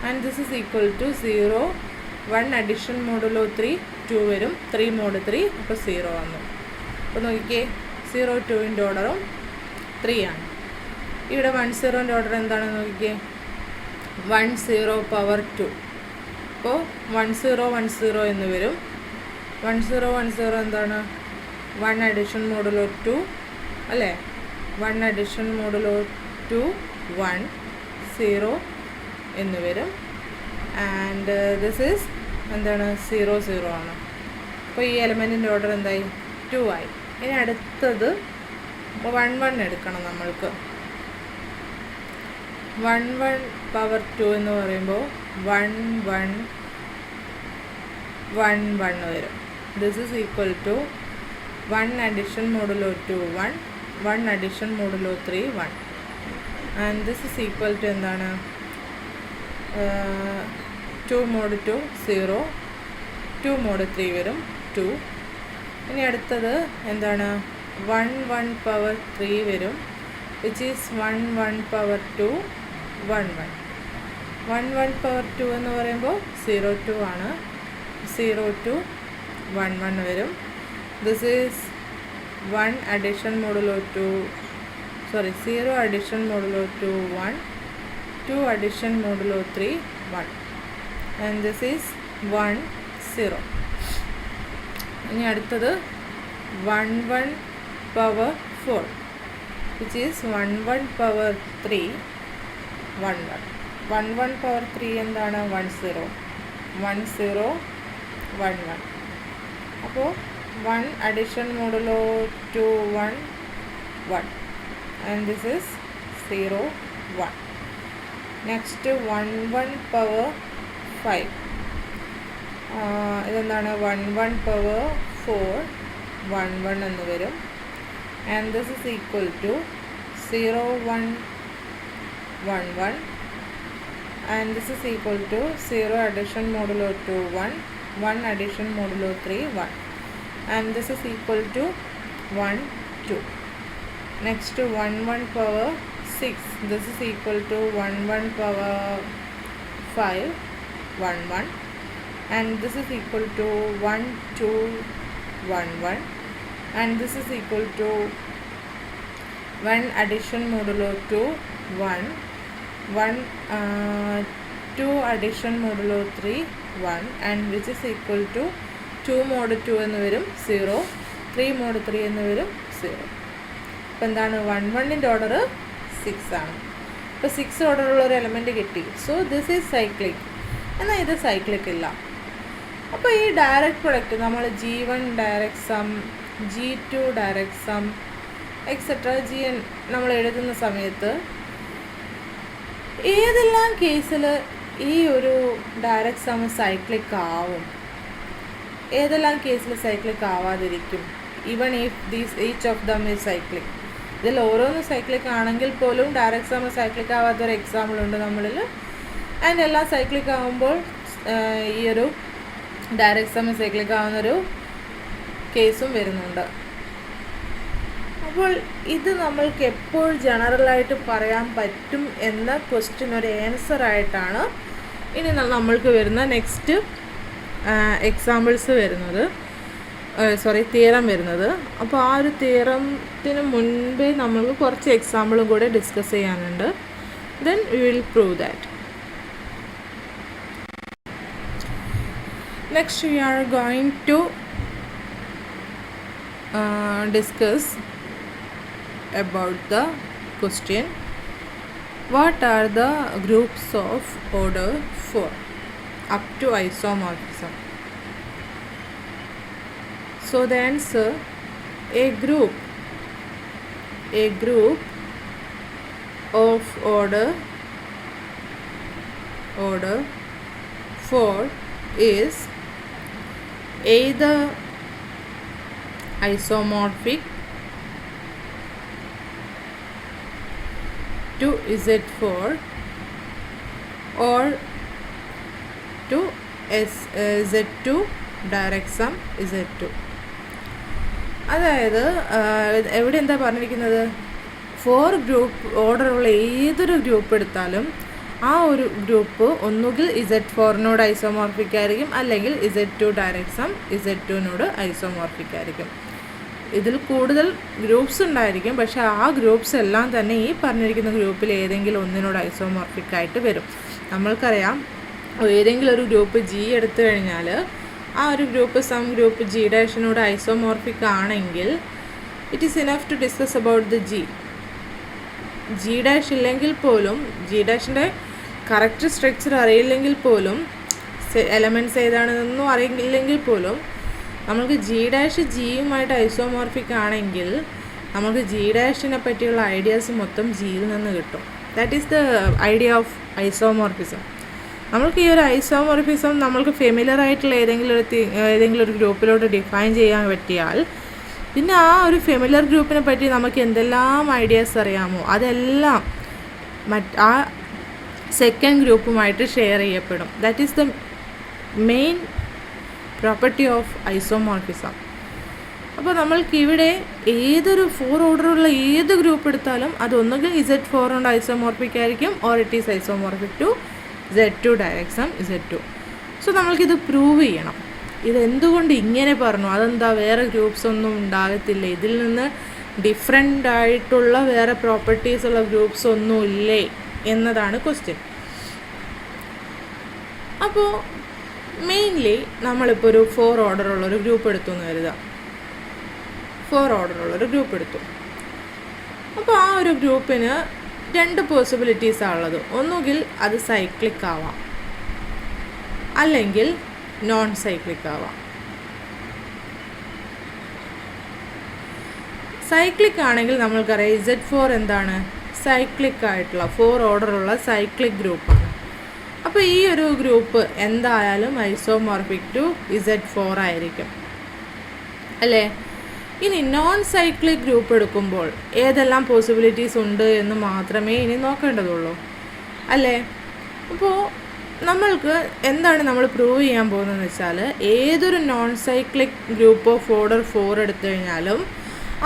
and this is equal to 0 1 addition modulo 3 2 വരും. 3 മോഡ് 3, അപ്പോൾ 0 വന്നു. അപ്പോൾ നോക്കിക്കേ, 0 2ൻ്റെ ഓർഡറും 3 ആണ്. ഇവിടെ 1 0ൻ്റെ ഓർഡർ എന്താണെന്ന് നോക്കിക്കേ, 1 0 പവർ 2. അപ്പോൾ 1 0 1 0 എന്ന് വരും. 1 0 1 0 എന്താണ്, 1 അഡീഷൻ മോഡുലോ 2 അല്ലേ, 1 അഡീഷൻ മോഡുലോ 2 1 0 എന്ന് വരും. ആൻഡ് ദിസ് ഈസ് എന്താണ്, 0 0 ആണ്. അപ്പോൾ ഈ എലമെൻറ്റിൻ്റെ ഓർഡർ എന്തായി, 2 ആയി. ഇനി അടുത്തത് 1 1 എടുക്കണം നമ്മൾക്ക്. 1 1 പവർ 2 എന്ന് പറയുമ്പോൾ 1 1 1 1 വരും. This is equal to 1 addition modulo 2 1 1 addition modulo 3 1, and this is equal to എന്താണ്, 2 മോഡ് 2 0 2 മോഡ് 3 വരും 2. ഇനി അടുത്തത് എന്താണ്, 1 1 പവർ 3 വരും, വിച്ച് ഈസ് 1 1 പവർ 2 1 1. 1 1 പവർ 2 എന്ന് പറയുമ്പോൾ 0 2 ആണ്. 0 2 1 1 വരും. This is 1 addition modulo 2 0 addition modulo 2 1 2 addition modulo 3 1, and this is 1 0. ഇനി അടുത്തത് 1 1 power 4, which is 1 1 power 3 1 1. 1 1 power 3 എന്താണ്, 1 0 1 0 1 1. അപ്പോൾ 1 addition modulo 2 1 1, and this is 0 1. Next 1 1 power 5, ഇതെന്താണ്, 1 1 പവർ 4 1 1 എന്ന് വരും. And this is equal to 0 1 1 1, and this is equal to 0 addition modulo 2 1 1 addition modulo 3 1, and this is equal to 1 2. Next 1 1 power 6, this is equal to 1 1 power 5 1 1, and this is equal to 1 2 1 1, and this is equal to 1 addition modulo 2 1 1 2 addition modulo 3 1, and which is equal to 2 mod 2 എന്ന് വരും 0, 3 mod 3 എന്ന് വരും 0. അപ്പോൾ എന്താണ് 1 1ൻ്റെ ഓർഡർ 6 ആണ്. അപ്പോൾ 6 ഓർഡറുള്ള ഒരു എലമെൻറ്റ് കിട്ടി. So this is cyclic. എന്നാൽ ഇത് സൈക്ലിക് ഇല്ല. അപ്പോൾ ഈ ഡയറക്റ്റ് പ്രൊഡക്റ്റ് നമ്മൾ G1 direct sum, G2 direct sum etcetera GN നമ്മൾ എഴുതുന്ന സമയത്ത് ഏതെല്ലാം കേസിൽ ഈ ഒരു ഡയറക്റ്റ് സം സൈക്ലിക് ആവും, ഏതെല്ലാം കേസിൽ സൈക്ലിക് ആവാതിരിക്കും? Even if each of them is cyclic. ഇതിൽ ഓരോന്ന് സൈക്ലിക് ആണെങ്കിൽ പോലും ഡയറക്റ്റ് സം സൈക്ലിക് ആവാത്തൊരു എക്സാമ്പിൾ ഉണ്ട് നമ്മളിൽ. ആൻഡ് എല്ലാം സൈക്ലിക് ആകുമ്പോൾ ഈ ഒരു ഡയറക്റ്റ് സം സൈക്ലിക് ആവുന്നൊരു കേസും വരുന്നുണ്ട്. അപ്പോൾ ഇത് നമ്മൾക്ക് എപ്പോൾ ജനറലായിട്ട് പറയാൻ പറ്റും എന്ന ക്വസ്റ്റ്യൻ ഒരു ആൻസറായിട്ടാണ് ഇനി നമ്മൾക്ക് വരുന്ന നെക്സ്റ്റ് എക്സാമ്പിൾസ് വരുന്നത്, തിയറം വരുന്നത്. അപ്പോൾ ആ ഒരു തിയറത്തിന് മുൻപേ നമ്മൾക്ക് കുറച്ച് എക്സാമ്പിളും കൂടെ ഡിസ്കസ് ചെയ്യാനുണ്ട്. Then we will prove that. Next we are going to discuss about the question, what are the groups of order 4 up to isomorphism? So the answer, a group of order 4 is either isomorphic to Z4 or to Z2 direct sum Z2. അതായത് എവിടെ എന്താ പറഞ്ഞിരിക്കുന്നത്, 4 ഗ്രൂപ്പ് ഓർഡറുള്ള ഏതൊരു ഗ്രൂപ്പ് എടുത്താലും ആ ഒരു ഗ്രൂപ്പ് ഒന്നുകിൽ Z4നോട് ഐസോമോർഫിക് ആയിരിക്കും, അല്ലെങ്കിൽ Z2 ഡയറക്റ്റ് സം Z2നോട് ഐസോമോർഫിക് ആയിരിക്കും. ഇതിൽ കൂടുതൽ ഗ്രൂപ്പ്സ് ഉണ്ടായിരിക്കും, പക്ഷേ ആ ഗ്രൂപ്പ്സ് എല്ലാം തന്നെ ഈ പറഞ്ഞിരിക്കുന്ന ഗ്രൂപ്പിൽ ഏതെങ്കിലും ഒന്നിനോട് ഐസോമോർഫിക് ആയിട്ട് വരും. നമ്മൾക്കറിയാം, ഏതെങ്കിലും ഒരു ഗ്രൂപ്പ് G എടുത്തു കഴിഞ്ഞാൽ ആ ഒരു ഗ്രൂപ്പ് സം ഗ്രൂപ്പ് G ഡാഷിനോട് ഐസോമോർഫിക് ആണെങ്കിൽ it is enough to discuss about the G dash ഇല്ലെങ്കിൽ പോലും, G ഡാഷിൻ്റെ കറക്റ്റ് സ്ട്രക്ചർ അറിയില്ലെങ്കിൽ പോലും, എലമെൻറ്റ്സ് ഏതാണെന്നൊന്നും അറിയില്ലെങ്കിൽ പോലും നമുക്ക് G ഡാഷ് Gയുമായിട്ട് ഐസോമോർഫിക് ആണെങ്കിൽ നമുക്ക് G ഡാഷിനെ പറ്റിയുള്ള ഐഡിയാസ് മൊത്തം Gയിൽ നിന്ന് കിട്ടും. That is the idea of isomorphism. നമ്മൾക്ക് ഈ ഒരു ഐസോമോർഫിസം നമ്മൾക്ക് ഫെമിലിയർ ആയിട്ടുള്ള ഏതെങ്കിലും ഒരു ഗ്രൂപ്പിലോട്ട് ഡിഫൈൻ ചെയ്യാൻ പറ്റിയാൽ പിന്നെ ആ ഒരു ഫെമിലിയർ ഗ്രൂപ്പിനെ പറ്റി നമുക്ക് എന്തെല്ലാം ഐഡിയാസ് അറിയാമോ അതെല്ലാം ആ സെക്കൻഡ് ഗ്രൂപ്പുമായിട്ട് ഷെയർ ചെയ്യപ്പെടും. That is the main property of isomorphism. അപ്പോൾ നമ്മൾക്ക് ഇവിടെ ഏതൊരു 4 ഓർഡറുള്ള ഏത് ഗ്രൂപ്പ് എടുത്താലും അതൊന്നുകിൽ Z4 കൊണ്ട് ഐസോമോർഫിക് ആയിരിക്കും, or it is isomorphic to Z2 direct sum Z2. So നമ്മൾക്കിത് പ്രൂവ് ചെയ്യണം. ഇതെന്തുകൊണ്ട് ഇങ്ങനെ പറഞ്ഞു, അതെന്താ വേറെ ഗ്രൂപ്പ്സ് ഒന്നും ഉണ്ടാകത്തില്ല, ഇതിൽ നിന്ന് ഡിഫറെൻ്റ് ആയിട്ടുള്ള വേറെ പ്രോപ്പർട്ടീസ് ഉള്ള ഗ്രൂപ്പ്സ് ഒന്നും ഇല്ലേ എന്നതാണ് ക്വസ്റ്റ്യൻ. അപ്പോൾ മെയിൻലി നമ്മളിപ്പോൾ ഒരു 4 ഓർഡറുള്ളൊരു ഗ്രൂപ്പ് എടുത്തു എന്ന് കരുതാം. 4 ഓർഡറുള്ളൊരു ഗ്രൂപ്പ് എടുത്തു. അപ്പോൾ ആ ഒരു ഗ്രൂപ്പിന് 2 പോസിബിലിറ്റീസാണ് ഉള്ളത്. ഒന്നുകിൽ അത് സൈക്ലിക് ആവാം, അല്ലെങ്കിൽ നോൺ സൈക്ലിക് ആവാം. സൈക്ലിക് ആണെങ്കിൽ നമ്മൾക്കറിയാം Z4 എന്താണ്, സൈക്ലിക് ആയിട്ടുള്ള 4 ഓർഡറുള്ള സൈക്ലിക് ഗ്രൂപ്പാണ്. അപ്പോൾ ഈ ഒരു ഗ്രൂപ്പ് എന്തായാലും ഐസോമോർഫിക് ടു Z4 ആയിരിക്കും അല്ലേ. ഇനി നോൺ സൈക്ലിക് ഗ്രൂപ്പ് എടുക്കുമ്പോൾ ഏതെല്ലാം പോസിബിലിറ്റീസ് ഉണ്ട് എന്ന് മാത്രമേ ഇനി നോക്കേണ്ടതുള്ളൂ അല്ലേ. അപ്പോൾ നമ്മൾക്ക് എന്താണ് നമ്മൾ പ്രൂവ് ചെയ്യാൻ പോകുന്നതെന്ന് വെച്ചാൽ, ഏതൊരു non cyclic group of order 4 എടുത്തു കഴിഞ്ഞാലും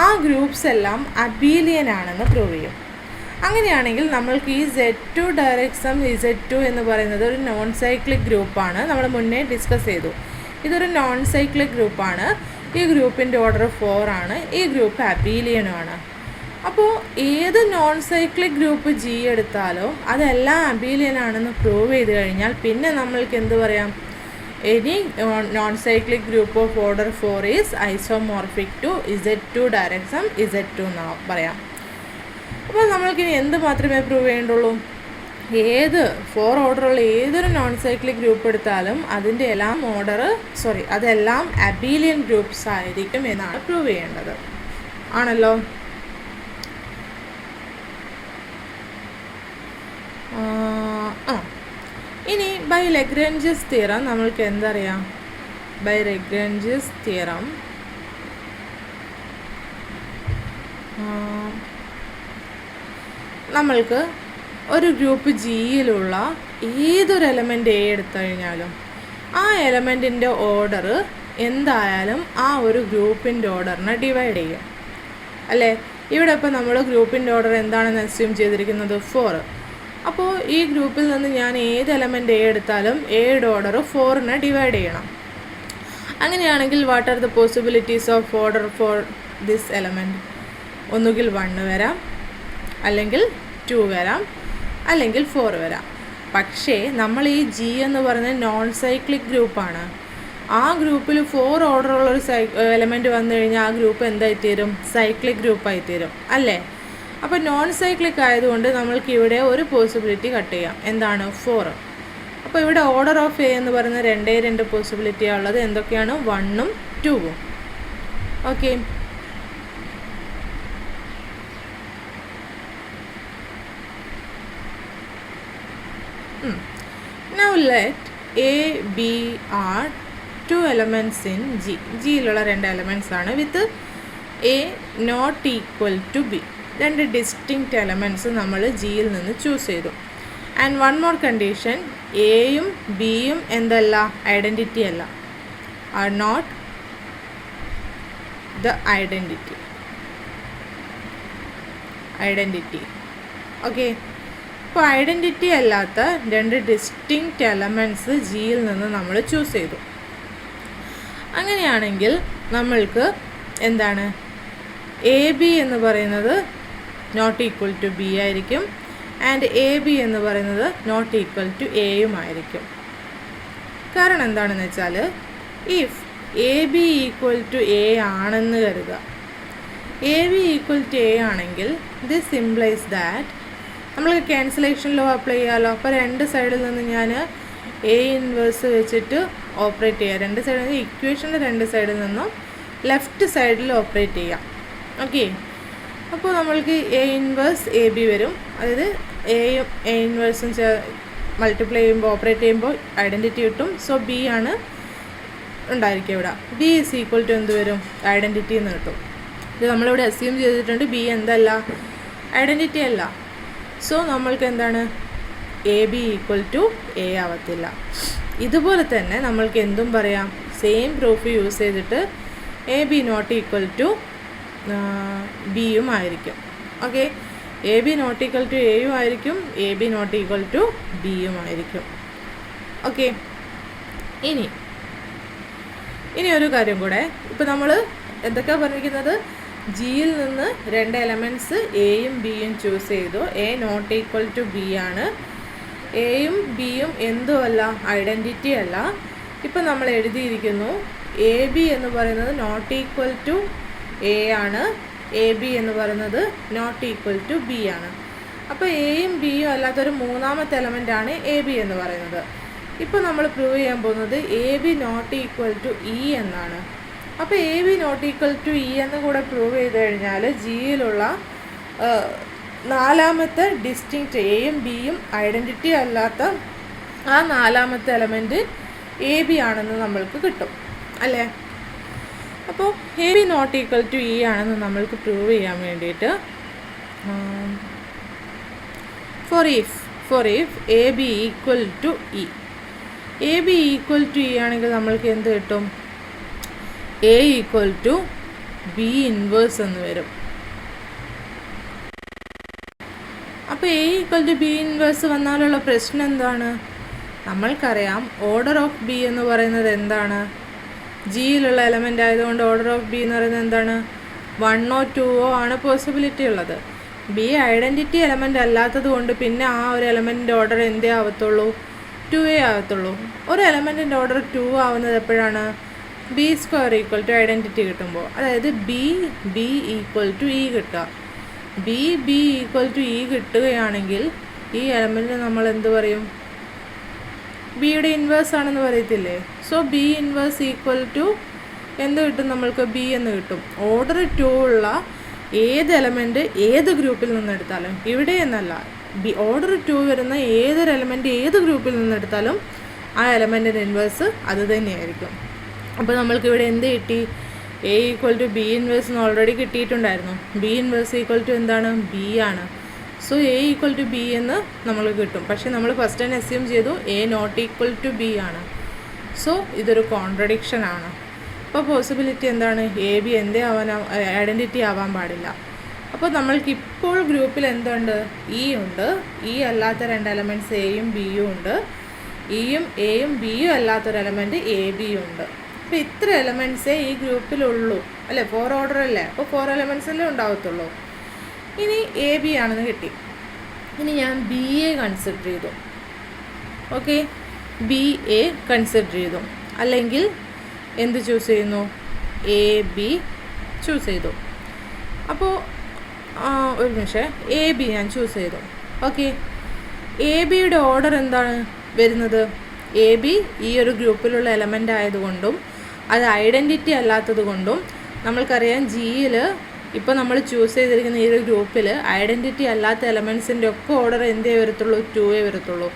ആ ഗ്രൂപ്പ്സ് എല്ലാം അബീലിയൻ ആണെന്ന് പ്രൂവ് ചെയ്യും. അങ്ങനെയാണെങ്കിൽ നമ്മൾക്ക് ഈ Z2 ഡയറക്സം Z2 എന്ന് പറയുന്നത് ഒരു നോൺ സൈക്ലിക് ഗ്രൂപ്പാണ്. നമ്മൾ മുന്നേ ഡിസ്കസ് ചെയ്തു. ഇതൊരു നോൺ സൈക്ലിക് ഗ്രൂപ്പാണ്. ഈ ഗ്രൂപ്പിൻ്റെ ഓർഡർ 4 ആണ്. ഈ ഗ്രൂപ്പ് അബീലിയനുമാണ്. അപ്പോൾ ഏത് നോൺ സൈക്ലിക് ഗ്രൂപ്പ് G എടുത്താലും അതെല്ലാം അബീലിയൻ ആണെന്ന് പ്രൂവ് ചെയ്ത് കഴിഞ്ഞാൽ പിന്നെ നമ്മൾക്ക് എന്ത് പറയാം? Any non cyclic group of order 4 is isomorphic to Z2 direct sum Z2 എന്ന് പറയാം. അപ്പോൾ നമ്മൾക്കിനി എന്ത് മാത്രമേ പ്രൂവ് ചെയ്യേണ്ടുള്ളൂ? ഏത് 4 ഓർഡറുള്ള ഏതൊരു നോൺ സൈക്ലിക് ഗ്രൂപ്പ് എടുത്താലും അതിൻ്റെ എല്ലാം അതെല്ലാം അബീലിയൻ ഗ്രൂപ്പ്സ് ആയിരിക്കും എന്നാണ് പ്രൂവ് ചെയ്യേണ്ടത്. ആണല്ലോ. ഇനി ബൈ ലഗ്രാഞ്ചസ് തിയറം നമ്മൾക്ക് എന്തറിയാം? ബൈ ലഗ്രാഞ്ചസ് തിയറം നമ്മൾക്ക് ഒരു ഗ്രൂപ്പ് ജിയിലുള്ള ഏതൊരു എലമെൻ്റ് എ എടുത്തു കഴിഞ്ഞാലും ആ എലമെൻറ്റിൻ്റെ ഓർഡർ എന്തായാലും ആ ഒരു ഗ്രൂപ്പിൻ്റെ ഓർഡറിനെ ഡിവൈഡ് ചെയ്യും അല്ലേ? ഇവിടെ ഇപ്പോൾ നമ്മൾ ഗ്രൂപ്പിൻ്റെ ഓർഡർ എന്താണെന്ന് അസ്യൂം ചെയ്തിരിക്കുന്നത് 4. അപ്പോൾ ഈ ഗ്രൂപ്പിൽ നിന്ന് ഞാൻ ഏത് എലമെൻ്റ് എ എടുത്താലും എയുടെ ഓർഡർ 4നെ ഡിവൈഡ് ചെയ്യണം. അങ്ങനെയാണെങ്കിൽ what are the possibilities of order for this element? ഒന്നുകിൽ 1 വരാം, അല്ലെങ്കിൽ 2 വരാം, അല്ലെങ്കിൽ 4 വരാം. പക്ഷേ നമ്മൾ ഈ G എന്ന് പറയുന്നത് നോൺ സൈക്ലിക് ഗ്രൂപ്പാണ്. ആ ഗ്രൂപ്പിൽ 4 ഓർഡറുള്ളൊരു എലമെൻറ്റ് വന്നു കഴിഞ്ഞാൽ ആ ഗ്രൂപ്പ് എന്തായിത്തീരും? സൈക്ലിക് ഗ്രൂപ്പായിത്തീരും അല്ലേ? അപ്പോൾ നോൺ സൈക്ലിക് ആയതുകൊണ്ട് നമ്മൾക്ക് ഇവിടെ ഒരു പോസിബിലിറ്റി കട്ട് ചെയ്യാം. എന്താണ്? 4. അപ്പോൾ ഇവിടെ ഓർഡർ ഓഫ് എ എന്ന് പറയുന്ന 2 പോസിബിലിറ്റിയാണ് ഉള്ളത്. എന്തൊക്കെയാണ്? 1ഉം 2ഉം. Okay. Now let A, B are 2 elements in G. ജിയിലുള്ള 2 എലമെൻറ്റ്സ് ആണ് with A not equal to B. 2 distinct elements നമ്മൾ ജിയിൽ നിന്ന് ചൂസ് ചെയ്തു. ആൻഡ് വൺ മോർ കണ്ടീഷൻ, എയും ബിയും എന്തല്ല? ഐഡൻറ്റിറ്റി അല്ല. Are not the identity. Okay. അപ്പോൾ ഐഡൻറ്റിറ്റി അല്ലാത്ത 2 ഡിസ്റ്റിങ്ക്റ്റ് എലമെൻറ്റ്സ് ജിയിൽ നിന്ന് നമ്മൾ ചൂസ് ചെയ്തു. അങ്ങനെയാണെങ്കിൽ നമ്മൾക്ക് എന്താണ്? എ ബി എന്ന് പറയുന്നത് നോട്ട് ഈക്വൽ ടു ബി ആയിരിക്കും. ആൻഡ് എ ബി എന്ന് പറയുന്നത് നോട്ട് ഈക്വൽ ടു എയും ആയിരിക്കും. കാരണം എന്താണെന്ന് വെച്ചാൽ, if A B equal to a ആണെന്ന് കരുതുക. A B equal to a ആണെങ്കിൽ ദിസ് ഇംപ്ലൈസ് ദാറ്റ് നമ്മൾക്ക് ക്യാൻസലേഷൻ ലോ അപ്ലൈ ചെയ്യാമല്ലോ. അപ്പോൾ 2 സൈഡിൽ നിന്ന് ഞാൻ എ ഇൻവേഴ്സ് വെച്ചിട്ട് ഓപ്പറേറ്റ് ചെയ്യാം. 2 സൈഡിൽ നിന്ന് ഇക്വേഷൻ്റെ 2 സൈഡിൽ നിന്നും ലെഫ്റ്റ് സൈഡിൽ ഓപ്പറേറ്റ് ചെയ്യാം. ഓക്കെ. അപ്പോൾ നമ്മൾക്ക് എ ഇൻവേഴ്സ് എ ബി വരും. അതായത് എയും എ ഇൻവേഴ്സും മൾട്ടിപ്ലൈ ചെയ്യുമ്പോൾ ഓപ്പറേറ്റ് ചെയ്യുമ്പോൾ ഐഡൻറ്റിറ്റി കിട്ടും. സോ ബി ആണ് ഉണ്ടായിരിക്കുക ഇവിടെ. ബി ഈസ് ഈക്വൽ ടു എന്ത് വരും? ഐഡൻറ്റിറ്റി എന്ന് കിട്ടും. ഇത് നമ്മളിവിടെ അസ്യൂം ചെയ്തിട്ടുണ്ട് ബി എന്തല്ല? ഐഡൻറ്റിറ്റി അല്ല. സോ നമ്മൾക്ക് എന്താണ്? A B equal to a ആവത്തില്ല. ഇതുപോലെ തന്നെ നമ്മൾക്ക് എന്തും പറയാം, സെയിം പ്രൂഫ് യൂസ് ചെയ്തിട്ട് a B not equal to ബിയും ആയിരിക്കും. Okay. A B not equal to എയും ആയിരിക്കും, a B not equal to ബിയും ആയിരിക്കും. ഓക്കെ. ഇനി ഒരു കാര്യം കൂടെ. ഇപ്പോൾ നമ്മൾ എന്തൊക്കെയാണ് പറഞ്ഞിരിക്കുന്നത്? ജിയിൽ നിന്ന് 2 എലമെൻറ്റ്സ് എയും ബിയും ചൂസ് ചെയ്തു. A not equal to b ആണ്. എയും ബിയും എന്തുമല്ല? ഐഡൻറ്റിറ്റി അല്ല. ഇപ്പം നമ്മൾ എഴുതിയിരിക്കുന്നു എ ബി എന്ന് പറയുന്നത് നോട്ട് ഈക്വൽ ടു എ ആണ്, എ ബി എന്ന് പറയുന്നത് നോട്ട് ഈക്വൽ ടു ബി ആണ്. അപ്പോൾ എയും ബിയും അല്ലാത്തൊരു മൂന്നാമത്തെ എലമെൻ്റ് ആണ് എ ബി എന്ന് പറയുന്നത്. ഇപ്പോൾ നമ്മൾ പ്രൂവ് ചെയ്യാൻ പോകുന്നത് a B not equal to e എന്നാണ്. അപ്പോൾ A B not equal to e എന്ന് കൂടെ പ്രൂവ് ചെയ്ത് കഴിഞ്ഞാൽ ജിയിലുള്ള 4ാമത്തെ ഡിസ്റ്റിങ്ക്റ്റ് എയും ബിയും ഐഡൻറ്റിറ്റി അല്ലാത്ത ആ 4ാമത്തെ എലമെൻറ്റ് എ ബി ആണെന്ന് നമ്മൾക്ക് കിട്ടും അല്ലേ? അപ്പോൾ A B not equal to E ആണെന്ന് നമ്മൾക്ക് പ്രൂവ് ചെയ്യാൻ വേണ്ടിയിട്ട് for if A B equal to E, A B equal to E ആണെങ്കിൽ നമ്മൾക്ക് എന്ത് കിട്ടും? A equal to B inverse എന്ന് വരും. അപ്പോൾ A equal to B inverse വന്നാലുള്ള പ്രശ്നം എന്താണ്? നമ്മൾക്കറിയാം ഓർഡർ ഓഫ് ബി എന്ന് പറയുന്നത് എന്താണ്? ജിയിലുള്ള എലമെൻ്റ് ആയതുകൊണ്ട് ഓർഡർ ഓഫ് ബി എന്ന് പറയുന്നത് എന്താണ്? 1 or 2 ആണ് പോസിബിലിറ്റി ഉള്ളത്. ബി ഐഡൻറ്റിറ്റി എലമെൻ്റ് അല്ലാത്തത് കൊണ്ട് പിന്നെ ആ ഒരു എലമെൻറ്റിൻ്റെ ഓർഡർ എന്തേ ആവത്തുള്ളൂ? 2A ആവത്തുള്ളൂ. ഒരു എലമെൻറ്റിൻ്റെ ഓർഡർ 2 ആവുന്നത് എപ്പോഴാണ്? B square equal to identity കിട്ടുമ്പോൾ. അതായത് ബി ഈക്വൽ ടു ഇ കിട്ടുക. ബി ഈക്വൽ ടു ഇ കിട്ടുകയാണെങ്കിൽ ഈ എലമെൻറ്റിന് നമ്മൾ എന്ത് പറയും? ബിയുടെ ഇൻവേഴ്സ് ആണെന്ന് പറയത്തില്ലേ? So b inverse equal to എന്ത് കിട്ടും? നമ്മൾക്ക് ബി എന്ന് കിട്ടും. ഓർഡർ 2 ഉള്ള ഏത് എലമെൻറ്റ് ഏത് ഗ്രൂപ്പിൽ നിന്നെടുത്താലും, ഇവിടെ എന്നല്ല, ഓർഡർ 2 വരുന്ന ഏതൊരു എലമെൻറ്റ് ഏത് ഗ്രൂപ്പിൽ നിന്നെടുത്താലും ആ എലമെൻറ്റിൻ്റെ ഇൻവേഴ്സ് അത് തന്നെയായിരിക്കും. അപ്പോൾ നമ്മൾക്കിവിടെ എന്ത് കിട്ടി? A equal to B inverse എന്ന് ഓൾറെഡി കിട്ടിയിട്ടുണ്ടായിരുന്നു. ബി ഇൻവേഴ്സ് ഈക്വൽ ടു എന്താണ്? ബി ആണ്. So a equal to b എന്ന് നമ്മൾ കിട്ടും. പക്ഷേ നമ്മൾ ഫസ്റ്റ് തന്നെ അസ്യൂം ചെയ്തു a not equal to b ആണ്. സോ ഇതൊരു കോൺട്രഡിക്ഷൻ ആണ്. അപ്പോൾ പോസിബിലിറ്റി എന്താണ്? എ ബി എന്തേ ഐഡൻറ്റിറ്റി ആവാൻ പാടില്ല. അപ്പോൾ നമ്മൾക്ക് ഇപ്പോൾ ഗ്രൂപ്പിൽ എന്തുണ്ട്? ഇ ഉണ്ട്. ഇ അല്ലാത്ത 2 എലമെൻറ്റ്സ് എയും ബിയും ഉണ്ട്. ഇയും എയും ബിയും അല്ലാത്തൊരു എലമെൻറ്റ് എ ബിയും ഉണ്ട്. അപ്പോൾ ഇത്ര എലമെൻറ്റ്സേ ഈ ഗ്രൂപ്പിലുള്ളൂ അല്ലേ? 4 ഓർഡർ അല്ലേ? അപ്പോൾ 4 എലമെൻറ്റ്സല്ലേ ഉണ്ടാവത്തുള്ളൂ. ഇനി എ ബി ആണെന്ന് കിട്ടി. ഇനി ഞാൻ ബി എ കൺസിഡർ ചെയ്തു. ഓക്കെ, ബി എ കൺസിഡർ ചെയ്തു. അല്ലെങ്കിൽ എന്ത് ചൂസ് ചെയ്യുന്നു? എ ബി ചൂസ് ചെയ്തു. അപ്പോൾ ഒരു നിമിഷം, എ ബി ഞാൻ ചൂസ് ചെയ്തു. ഓക്കെ, എ ബിയുടെ ഓർഡർ എന്താണ് വരുന്നത്? എ ബി ഈ ഒരു ഗ്രൂപ്പിലുള്ള എലമെൻ്റ് ആയതുകൊണ്ടും അത് ഐഡൻറ്റിറ്റി അല്ലാത്തത് കൊണ്ടും നമ്മൾക്കറിയാം ജിയിൽ ഇപ്പോൾ നമ്മൾ ചൂസ് ചെയ്തിരിക്കുന്ന ഈ ഒരു ഗ്രൂപ്പിൽ ഐഡൻറ്റിറ്റി അല്ലാത്ത എലമെൻറ്റ്സിൻ്റെ ഒക്കെ ഓർഡർ എന്തേ വരത്തുള്ളൂ? 2A വരത്തുള്ളൂ.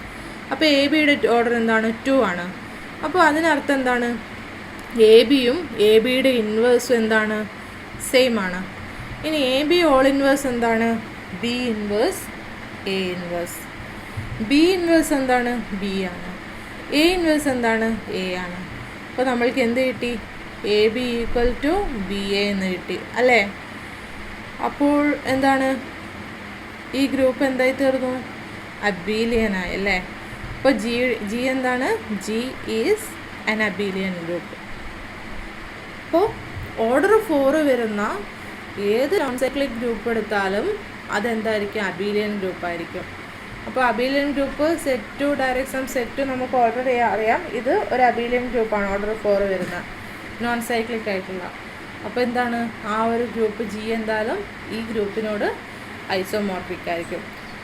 അപ്പോൾ എ ബിയുടെ ഓർഡർ എന്താണ്? 2 ആണ്. അപ്പോൾ അതിനർത്ഥം എന്താണ്? എ ബിയും എ ബിയുടെ ഇൻവേഴ്സും എന്താണ്? സെയിം ആണ്. ഇനി എ ബി ഓൾ ഇൻവേഴ്സ് എന്താണ്? B inverse a inverse. B inverse എന്താണ്? ബി ആണ്. എ ഇൻവേഴ്സ് എന്താണ്? എ ആണ്. അപ്പോൾ നമ്മൾക്ക് എന്ത് കിട്ടി? A B equal to b a എന്ന് കിട്ടി അല്ലേ? അപ്പോൾ എന്താണ്? ഈ ഗ്രൂപ്പ് എന്തായി തീർന്നു? അബീലിയനായി അല്ലേ? അപ്പോൾ ജി എന്താണ്? G is an Abelian group. അപ്പോൾ ഓർഡർ 4 വരുന്ന ഏത് നോൺ സൈക്ലിക് ഗ്രൂപ്പ് എടുത്താലും അതെന്തായിരിക്കും? അബീലിയൻ ഗ്രൂപ്പായിരിക്കും. അപ്പോൾ Abelian group set 2 direct set നമുക്ക് ഓൾറെഡി അറിയാം. ഇത് ഒരു അബീലിയൻ ഗ്രൂപ്പാണ് ഓർഡർ 4 വരുന്ന നോൺ സൈക്ലിക് ആയിട്ടുള്ള. അപ്പോൾ എന്താണ്? ആ ഒരു ഗ്രൂപ്പ് ജി എന്തായാലും ഈ ഗ്രൂപ്പിനോട് ഐസോമോർഫിക് ആയിരിക്കും.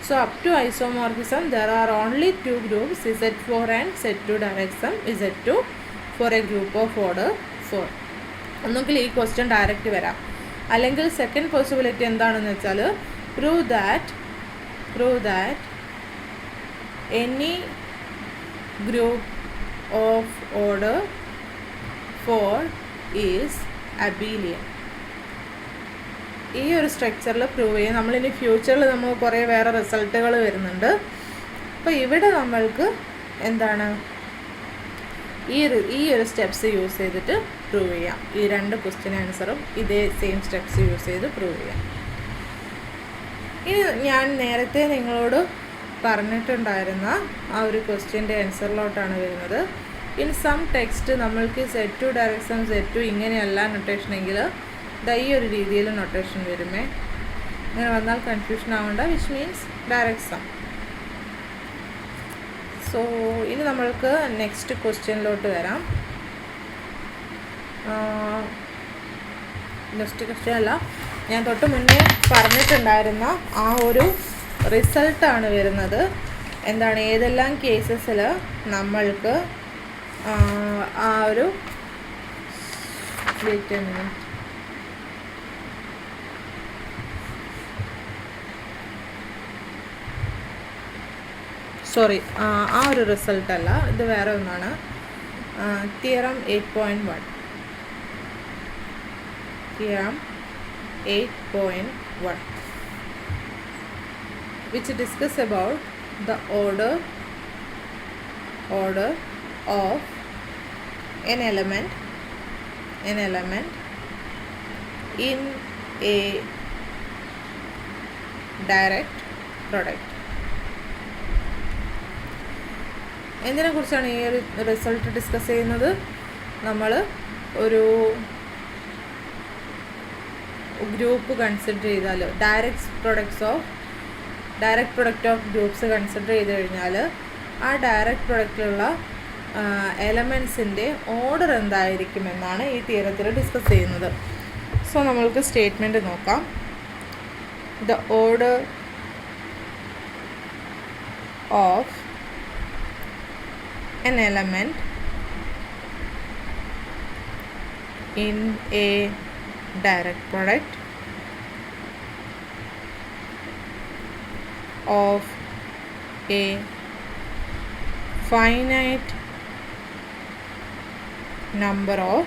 So up to isomorphism there are only 2 groups, Z4 and Z2 direct Z2 for a group of order 4. ഒന്നുകിൽ ഈ ക്വസ്റ്റ്യൻ ഡയറക്റ്റ് വരാം, അല്ലെങ്കിൽ സെക്കൻഡ് പോസിബിലിറ്റി എന്താണെന്ന് വെച്ചാൽ prove that any group of order 4 is abelian. ഈ ഒരു സ്ട്രക്ചറിൽ പ്രൂവ് ചെയ്യാം. നമ്മളിനി ഫ്യൂച്ചറിൽ നമ്മൾ കുറേ വേറെ റിസൾട്ടുകൾ വരുന്നുണ്ട്. അപ്പോൾ ഇവിടെ നമ്മൾക്ക് എന്താണ് ഈ ഒരു സ്റ്റെപ്സ് യൂസ് ചെയ്തിട്ട് പ്രൂവ് ചെയ്യാം. ഈ 2 ക്വസ്റ്റ്യൻ ആൻസറും ഇതേ സെയിം സ്റ്റെപ്സ് യൂസ് ചെയ്ത് പ്രൂവ് ചെയ്യാം. ഇനി ഞാൻ നേരത്തെ നിങ്ങളോട് പറഞ്ഞിട്ടുണ്ടായിരുന്ന ആ ഒരു ക്വസ്റ്റ്യൻ്റെ ആൻസറിലോട്ടാണ് വരുന്നത്. ഇൻ സം ടെക്സ്റ്റ് നമ്മൾക്ക് Z2 ഡയറക്റ്റ് Z2 ഇങ്ങനെയല്ല നൊട്ടേഷനെങ്കിൽ ഈ ഒരു രീതിയിൽ നൊട്ടേഷൻ വരുമേ. അങ്ങനെ വന്നാൽ കൺഫ്യൂഷൻ ആവേണ്ട, which means direct sum. So ഇനി നമ്മൾക്ക് നെക്സ്റ്റ് ക്വസ്റ്റ്യനിലോട്ട് വരാം. നെക്സ്റ്റ് ക്വസ്റ്റ്യൻ അല്ല, ഞാൻ തൊട്ട് മുന്നേ പറഞ്ഞിട്ടുണ്ടായിരുന്ന ആ ഒരു റിസൾട്ടാണ് വരുന്നത്. എന്താണ്? ഏതെല്ലാം കേസസിൽ നമ്മൾക്ക് ആ ഒരു ആ ഒരു റിസൾട്ട് അല്ല, ഇത് വേറെ ഒന്നാണ്. Theorem 8.1 which discuss about the order of an element in a direct product. എന്തിനെ കുറിച്ചാണ് ഈ ഒരു റിസൾട്ട് ഡിസ്കസ് ചെയ്യുന്നത്? നമ്മൾ ഒരു ഗ്രൂപ്പ് കൺസിഡർ ചെയ്താൽ direct product of groups consider ചെയ്ത് കഴിഞ്ഞാൽ ആ ഡയറക്റ്റ് പ്രൊഡക്റ്റിലുള്ള എലമെൻസിൻ്റെ ഓർഡർ എന്തായിരിക്കുമെന്നാണ് ഈ തിയറത്തിൽ ഡിസ്കസ് ചെയ്യുന്നത്. സോ നമ്മൾക്ക് സ്റ്റേറ്റ്മെൻറ്റ് നോക്കാം. The order of an element in a direct product of a finite number of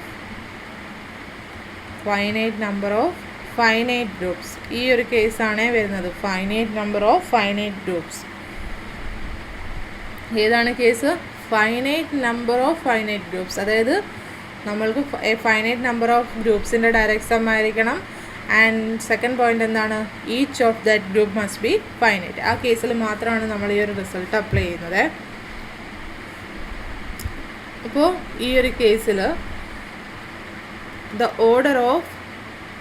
finite groups. ഈ ഒരു കേസാണ് വരുന്നത്, finite number of finite groups. ഏതാണ് case? Finite number of finite groups. അതായത് നമ്മൾക്ക് ഫൈനൈറ്റ് നമ്പർ ഓഫ് ഗ്രൂപ്പ്സിൻ്റെ ഡയറക്റ്റ് സം ആയിരിക്കണം. ആൻഡ് സെക്കൻഡ് പോയിന്റ് എന്താണ്? Each of that group must be finite. ആ കേസിൽ മാത്രമാണ് നമ്മൾ ഈ ഒരു റിസൾട്ട് അപ്ലൈ ചെയ്യുന്നത്. അപ്പോൾ ഈ ഒരു കേസിൽ the order of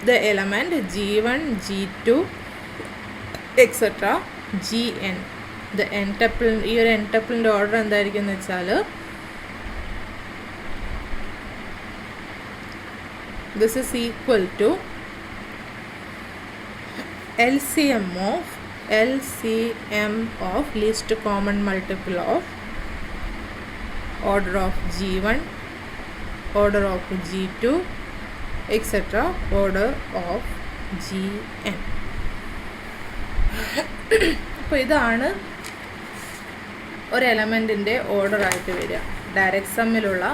the element G1, G2 etcetera Gn, the n tuple, ഈ ഒരു എൻടപ്പിളിൻ്റെ ഓർഡർ എന്തായിരിക്കും എന്ന് വെച്ചാൽ this is equal to LCM of least common multiple of order of G1, order of G2 etc. order of Gn. അപ്പോൾ ഇതാണ് ഒരു എലമെൻറ്റിൻ്റെ ഓർഡറായിട്ട് വരിക. ഡയറക്റ്റ് സമ്മിലുള്ള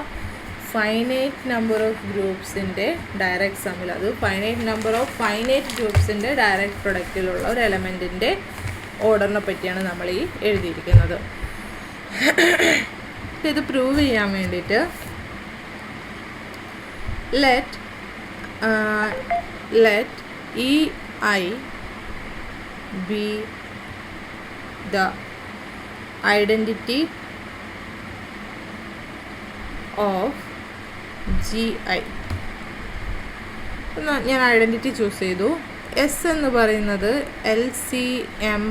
ഫൈനൈറ്റ് നമ്പർ ഓഫ് ഗ്രൂപ്പ്സിൻ്റെ ഡയറക്റ്റ് സമ്മിൽ, അത് ഫൈനൈറ്റ് നമ്പർ ഓഫ് ഫൈനൈറ്റ് ഗ്രൂപ്പ്സിൻ്റെ ഡയറക്റ്റ് പ്രൊഡക്റ്റിലുള്ള ഒരു എലമെൻറ്റിൻ്റെ ഓർഡറിനെ പറ്റിയാണ് നമ്മൾ ഈ എഴുതിയിരിക്കുന്നത്. ഇത് പ്രൂവ് ചെയ്യാൻ വേണ്ടിയിട്ട് let EI be the identity of GI. ഞാൻ ഐഡൻറ്റിറ്റി ചൂസ് ചെയ്തു. എസ് എന്ന് പറയുന്നത് LCM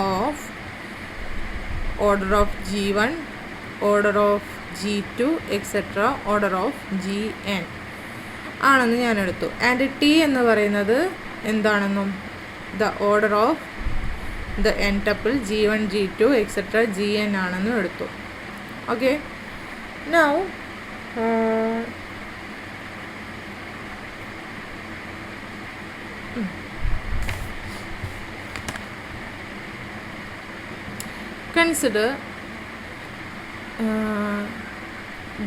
of order of G1, order of G2 etcetera order of Gn ആണെന്ന് ഞാൻ എടുത്തു. ആൻഡ് ടി എന്ന് പറയുന്നത് എന്താണെന്നും the order of the n tuple G1, G2 etcetera Gn ആണെന്നും എടുത്തു. Okay, now consider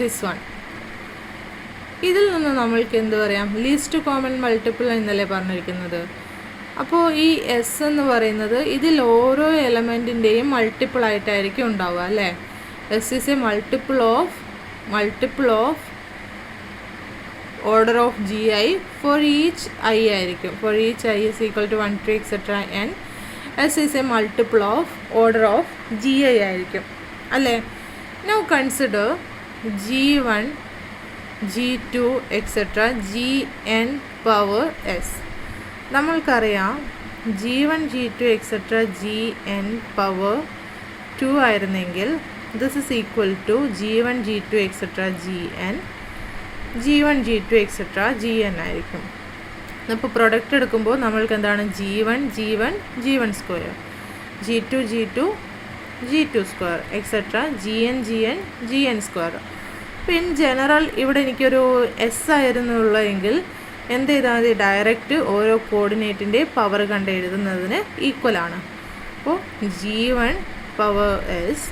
this one. ഇതിൽ നിന്ന് നമ്മൾക്ക് എന്ത് പറയാം? ലീസ്റ്റ് കോമൺ മൾട്ടിപ്പിൾ എന്നല്ലേ പറഞ്ഞിരിക്കുന്നത്. അപ്പോൾ ഈ എസ് എന്ന് പറയുന്നത് ഇതിൽ ഓരോ എലമെൻറ്റിൻ്റെയും മൾട്ടിപ്പിൾ ആയിട്ടായിരിക്കും ഉണ്ടാവുക അല്ലേ. S is a multiple of order of GI for each I ആയിരിക്കും. For each I is equal to 1 2 etcetera n. S is a multiple of order of GI ആയിരിക്കും അല്ലേ. Now consider G1, G2 etcetera Gn power s. നമ്മൾക്കറിയാം G1, G2 etcetera Gn power 2 ആയിരുന്നെങ്കിൽ this is equal to G1, G2 etcetera Gn, G1, G2 etcetera Gn ആയിരിക്കും. അപ്പോൾ പ്രൊഡക്റ്റ് എടുക്കുമ്പോൾ നമ്മൾക്ക് എന്താണ്? G1 G1 square, G2 G2 square etcetera Gn square. അപ്പോൾ ഇൻ ജനറൽ ഇവിടെ എനിക്കൊരു എസ് ആയിരുന്നുള്ളെങ്കിൽ എന്ത് ചെയ്താൽ മതി? ഡയറക്റ്റ് ഓരോ കോർഡിനേറ്റിൻ്റെ പവർ കണ്ട് എഴുതുന്നതിന് ഈക്വലാണ്. അപ്പോൾ G1 power s,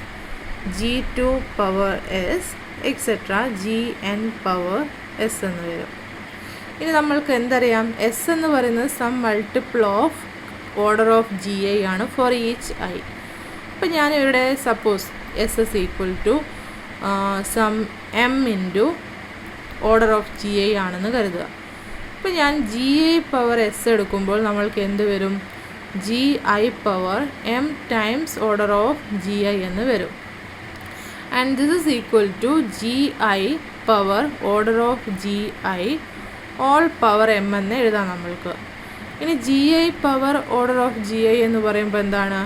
G2 power s etcetera Gn power S എന്ന് വരും. ഇനി നമ്മൾക്ക് എന്തറിയാം? എസ് എന്ന് പറയുന്നത് some multiple of order of GI ആണ് ഫോർ ഈച്ച് ഐ. അപ്പം ഞാനിവിടെ suppose s is equal to some m into order of GI ആണെന്ന് കരുതുക. ഇപ്പോൾ ഞാൻ ജി ഐ പവർ എസ് എടുക്കുമ്പോൾ നമ്മൾക്ക് എന്ത് വരും? G I power m times order of g i എന്ന് വരും. And this is equal to g I power order of g i whole power m എന്ന് എഴുതാം നമ്മൾക്ക്. ഇനി g I power order of g i എന്ന് പറയുമ്പോൾ എന്താണ്?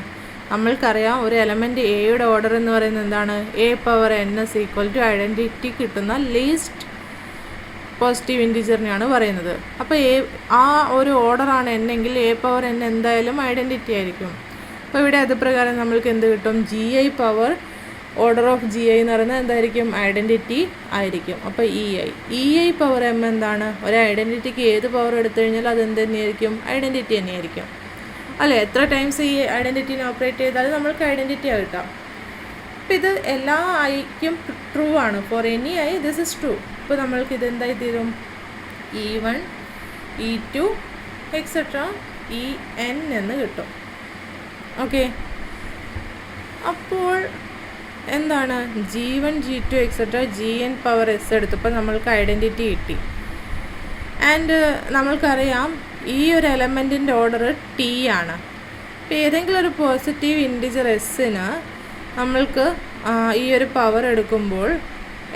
നമ്മൾക്കറിയാം ഒരു എലമെൻറ്റ് എയുടെ ഓർഡർ എന്ന് പറയുന്നത് എന്താണ്? A power n is equal to identity കിട്ടുന്ന ലീസ്റ്റ് പോസിറ്റീവ് ഇൻറ്റിജറിനെയാണ് പറയുന്നത്. അപ്പോൾ ആ ഒരു ഓർഡറാണ് എൻ എങ്കിൽ എ പവർ എൻ എന്തായാലും ഐഡൻറ്റിറ്റി ആയിരിക്കും. അപ്പോൾ ഇവിടെ അത് പ്രകാരം നമ്മൾക്ക് എന്ത് കിട്ടും? G I power order of g i എന്ന് പറയുന്നത് എന്തായിരിക്കും? ഐഡൻറ്റിറ്റി ആയിരിക്കും. അപ്പോൾ ഇ ഐ പവർ എം എന്താണ്? ഒരു ഐഡൻറ്റിറ്റിക്ക് ഏത് പവർ എടുത്തു കഴിഞ്ഞാൽ അത് എന്ത് തന്നെയായിരിക്കും? ഐഡൻറ്റിറ്റി തന്നെയായിരിക്കും അല്ലേ? എത്ര ടൈംസ് ഈ ഐഡൻറ്റിറ്റീനെ ഓപ്പറേറ്റ് ചെയ്താലും നമ്മൾക്ക് ഐഡൻറ്റിറ്റി കിട്ടാം. അപ്പോൾ ഇത് എല്ലാ ഐക്കും ട്രൂ ആണ്. For any I this is true. ഇപ്പോൾ നമ്മൾക്ക് ഇതെന്തായി തീരും? E1 E2 എക്സെട്ര En എന്ന് കിട്ടും. ഓക്കെ, അപ്പോൾ എന്താണ്? G1 G2 etcetera Gn power S എടുത്തപ്പോൾ നമ്മൾക്ക് ഐഡൻറ്റിറ്റി കിട്ടി. ആൻഡ് നമ്മൾക്കറിയാം ഈ ഒരു എലമെൻറ്റിൻ്റെ ഓർഡർ ടി ആണ്. ഇപ്പോൾ ഏതെങ്കിലും ഒരു പോസിറ്റീവ് ഇൻറ്റിജർ എസ്സിന് നമ്മൾക്ക് ഈ ഒരു പവർ എടുക്കുമ്പോൾ,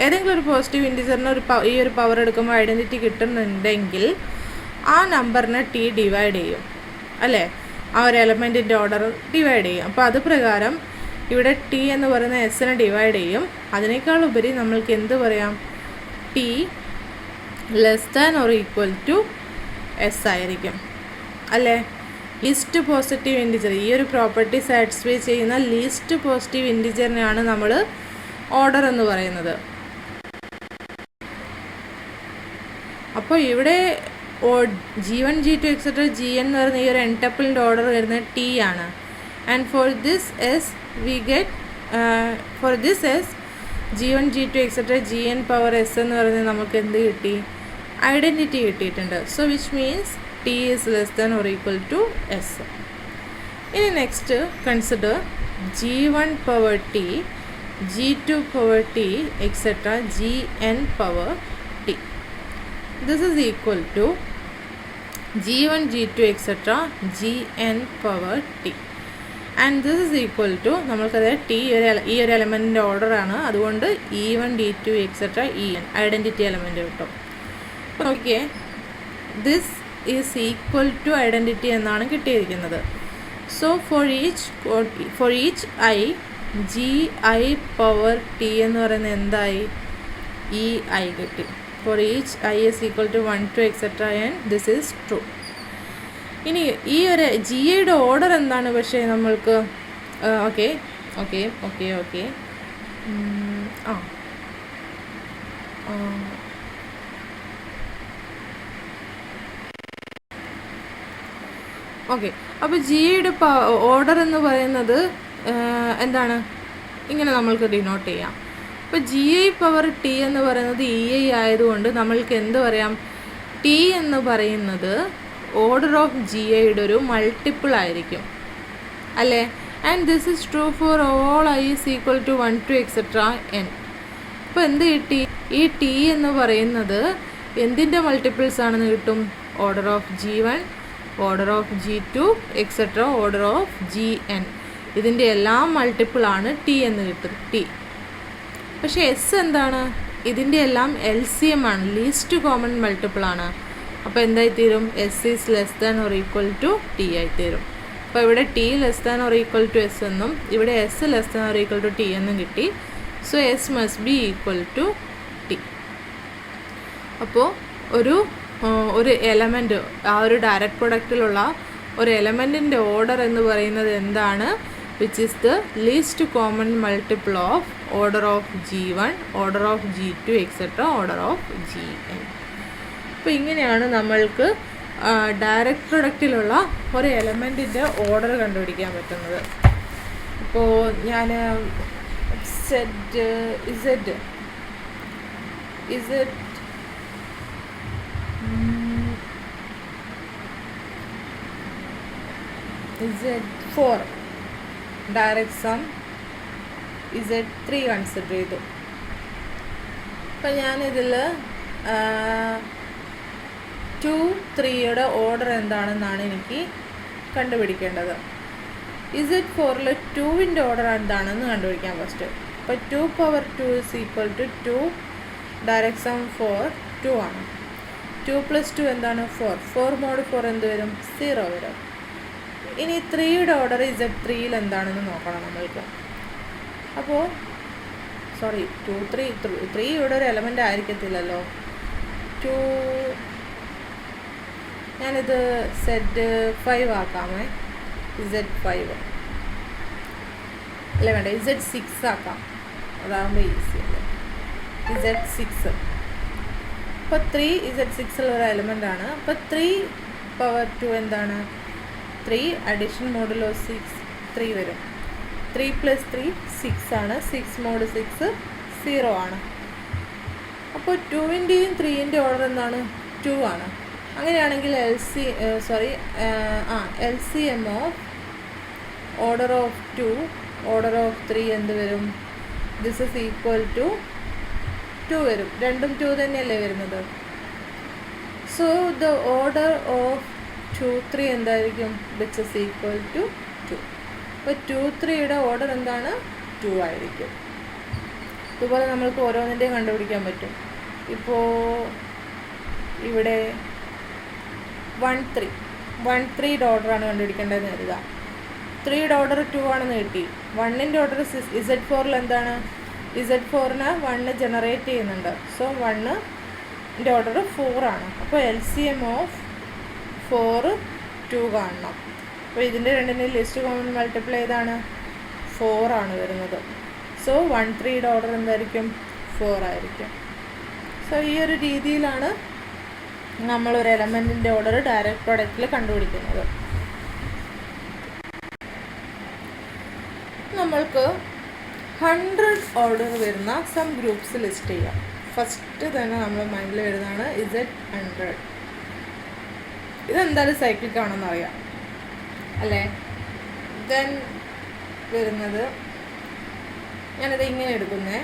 ഏതെങ്കിലും ഒരു പോസിറ്റീവ് ഇൻറ്റിജറിന് ഈ ഒരു പവർ എടുക്കുമ്പോൾ ഐഡൻറ്റിറ്റി കിട്ടുന്നുണ്ടെങ്കിൽ ആ നമ്പറിനെ ടി ഡിവൈഡ് ചെയ്യും അല്ലേ? ആ ഒരു എലമെൻറ്റിൻ്റെ ഓർഡർ ഡിവൈഡ് ചെയ്യും. അപ്പോൾ അത് പ്രകാരം ഇവിടെ ടി എന്ന് പറയുന്ന എസ്സിനെ ഡിവൈഡ് ചെയ്യും. അതിനേക്കാൾ ഉപരി നമ്മൾക്ക് എന്ത് പറയാം? T less than or equal to s ആയിരിക്കും അല്ലേ? ലീസ്റ്റ് പോസിറ്റീവ് ഇൻറ്റിജർ, ഈ ഒരു പ്രോപ്പർട്ടി സാറ്റിസ്ഫൈ ചെയ്യുന്ന ലീസ്റ്റ് പോസിറ്റീവ് ഇൻറ്റിജറിനെയാണ് നമ്മൾ ഓർഡർ എന്ന് പറയുന്നത്. അപ്പോൾ ഇവിടെ G1 G2 എക്സെട്ര Gn എന്ന് പറയുന്ന ഈ ഒരു എൻടപ്പിളിൻ്റെ ഓർഡർ വരുന്നത് ടി ആണ്. And for this S we get for this S G1 G2 etcetera Gn power S എന്ന് പറയുന്നത് നമുക്ക് എന്ത് കിട്ടി? ഐഡൻറ്റിറ്റി കിട്ടിയിട്ടുണ്ട്. So which means T is less than or equal to S. ഇനി next consider G1 power T, G2 power t etc. Gn power t. This is equal to G1 G2 etc. Gn power t. And this is equal to നമ്മൾക്കത് ടി ഈ ഒരു എലമെൻറ്റിൻ്റെ ഓർഡറാണ്, അതുകൊണ്ട് E1 D2 etc. En identity element കിട്ടും. Okay, this is equal to identity എന്നാണ് കിട്ടിയിരിക്കുന്നത്. So for each I G I power T എന്ന് പറയുന്നത് എന്തായി? ഇ ഐ കിട്ടി. For each I is equal to 1 to etc. and this is true. ഇനി ഈ ഒരു ജി ഐയുടെ ഓർഡർ എന്താണ്? പക്ഷേ നമ്മൾക്ക് ഓക്കെ ഓക്കെ അപ്പോൾ ജി ഐയുടെ ഓർഡർ എന്ന് പറയുന്നത് എന്താണ്? ഇങ്ങനെ നമ്മൾക്ക് ഡിനോട്ട് ചെയ്യാം. ഇപ്പോൾ ജി ഐ പവർ ടി എന്ന് പറയുന്നത് ഇ ഐ ആയതുകൊണ്ട് നമ്മൾക്ക് എന്ത് പറയാം? ടി എന്ന് പറയുന്നത് ഓർഡർ ഓഫ് ജി ഐയുടെ ഒരു മൾട്ടിപ്പിൾ ആയിരിക്കും അല്ലേ? And this is true for all i is equal to 1 to etc. n. അപ്പോൾ എന്ത് കിട്ടി? ഈ ടി എന്ന് പറയുന്നത് എന്തിൻ്റെ മൾട്ടിപ്പിൾസ് ആണെന്ന് കിട്ടും? Order of G1, order of G2 etc. Order of Gn. ഇതിൻ്റെ എല്ലാം മൾട്ടിപ്പിളാണ് ടി എന്ന് കിട്ടും, ടി. പക്ഷേ എസ് എന്താണ്? ഇതിൻ്റെ എല്ലാം LCM ആണ്, ലീസ്റ്റ് കോമൺ മൾട്ടിപ്പിളാണ്. അപ്പോൾ എന്തായിത്തീരും? S is less than or equal to T ആയിത്തീരും. അപ്പോൾ ഇവിടെ T less than or equal to S എന്നും ഇവിടെ S less than or equal to T എന്നും കിട്ടി. So S must be equal to T. അപ്പോൾ ഒരു എലമെൻറ്റ്, ആ ഒരു ഡയറക്റ്റ് പ്രൊഡക്റ്റിലുള്ള ഒരു എലമെൻറ്റിൻ്റെ ഓർഡർ എന്ന് പറയുന്നത് എന്താണ്? Which is the least common multiple of order of G1, order of G2 etc. Order of Gn. അപ്പോൾ ഇങ്ങനെയാണ് നമ്മൾക്ക് ഡയറക്റ്റ് പ്രൊഡക്റ്റിലുള്ള ഒരു എലമെൻറ്റിൻ്റെ ഓർഡർ കണ്ടുപിടിക്കാൻ പറ്റുന്നത്. ഇപ്പോൾ ഞാൻ Z4 direct sum Z3 consider ചെയ്തു. അപ്പം ഞാനിതിൽ 2, 3യുടെ ഓർഡർ എന്താണെന്നാണ് എനിക്ക് കണ്ടുപിടിക്കേണ്ടത്. Z4ൽ 2ൻ്റെ ഓർഡർ എന്താണെന്ന് കണ്ടുപിടിക്കാം ഫസ്റ്റ്. അപ്പോൾ 2 power 2 is equal to 2, direct sum 4 2 ആണ്. 2 + 2 എന്താണ് 4. 4 mod 4 എന്ത് വരും 0 വരും. ഇനി 3യുടെ ഓർഡർ Z3ൽ എന്താണെന്ന് നോക്കണം നമ്മൾക്ക്. അപ്പോൾ 3 ഇവിടെ ഒരു എലമെൻ്റ് ആയിരിക്കത്തില്ലല്ലോ. 2 ഞാനിത് Z5 ആക്കാമേ. Z5 അല്ല വേണ്ട, Z6 ആക്കാം, അതാകുമ്പോൾ ഈസി അല്ലേ. Z6 അപ്പോൾ 3 Z6ലുള്ള എലമെൻ്റ് ആണ്. അപ്പോൾ 3 പവർ 2 എന്താണ് 3, അഡീഷൻ മോഡുലോ 6 3 വരും. 3 + 3 6 ആണ്. 6 mod 6 0 ആണ്. അപ്പോൾ 2ൻ്റെയും 3ൻ്റെ ഓർഡർ എന്താണ് 2 ആണ്. അങ്ങനെയാണെങ്കിൽ LCM of order of 2 order of 3 എന്ത് വരും? ദിസ് ഇസ് ഈക്വൽ ടു 2 വരും. രണ്ടും 2 തന്നെയല്ലേ വരുന്നത്. സോ ദ ഓർഡർ ഓഫ് 2, 3 എന്തായിരിക്കും? Which is equal to 2. അപ്പോൾ 2, 3യുടെ ഓർഡർ എന്താണ് 2 ആയിരിക്കും. ഇതുപോലെ നമ്മൾക്ക് ഓരോന്നിൻ്റെയും കണ്ടുപിടിക്കാൻ പറ്റും. ഇപ്പോൾ ഇവിടെ 1, 3യുടെ ഓർഡറാണ് കണ്ടുപിടിക്കേണ്ടതെന്ന് കരുതുക. 3യുടെ ഓർഡർ 2 ആണെന്ന് കിട്ടി. 1ൻ്റെ ഓർഡർ Z4ൽ എന്താണ്? Z4ന് 1 ജനറേറ്റ് ചെയ്യുന്നുണ്ട്. സോ 1ൻ്റെ ഓർഡർ 4 ആണ്. അപ്പോൾ LCM ഓഫ് 4 2 കാണണം. അപ്പോൾ ഇതിൻ്റെ രണ്ടിൻ്റെയും ലിസ്റ്റ് കോമൺ മൾട്ടിപ്ലൈ ഏതാണ് 4 ആണ് വരുന്നത്. സോ 1, 3യുടെ ഓർഡർ എന്തായിരിക്കും 4 ആയിരിക്കും. സോ ഈ ഒരു രീതിയിലാണ് നമ്മളൊരു എലമെൻറ്റിൻ്റെ ഓർഡർ ഡയറക്റ്റ് പ്രോഡക്റ്റിൽ കണ്ടുപിടിക്കുന്നത്. നമ്മൾക്ക് 100 ഓർഡർ വരുന്ന സം ഗ്രൂപ്പ്സ് ലിസ്റ്റ് ചെയ്യാം. ഫസ്റ്റ് തന്നെ നമ്മൾ മൈൻഡിൽ വരുന്നതാണ് Z100. ഇതെന്തായാലും സൈക്ലിക് ആണെന്ന് അറിയാം അല്ലേ. ദെൻ വരുന്നത് ഞാനിത് ഇങ്ങനെ എടുക്കുന്നത്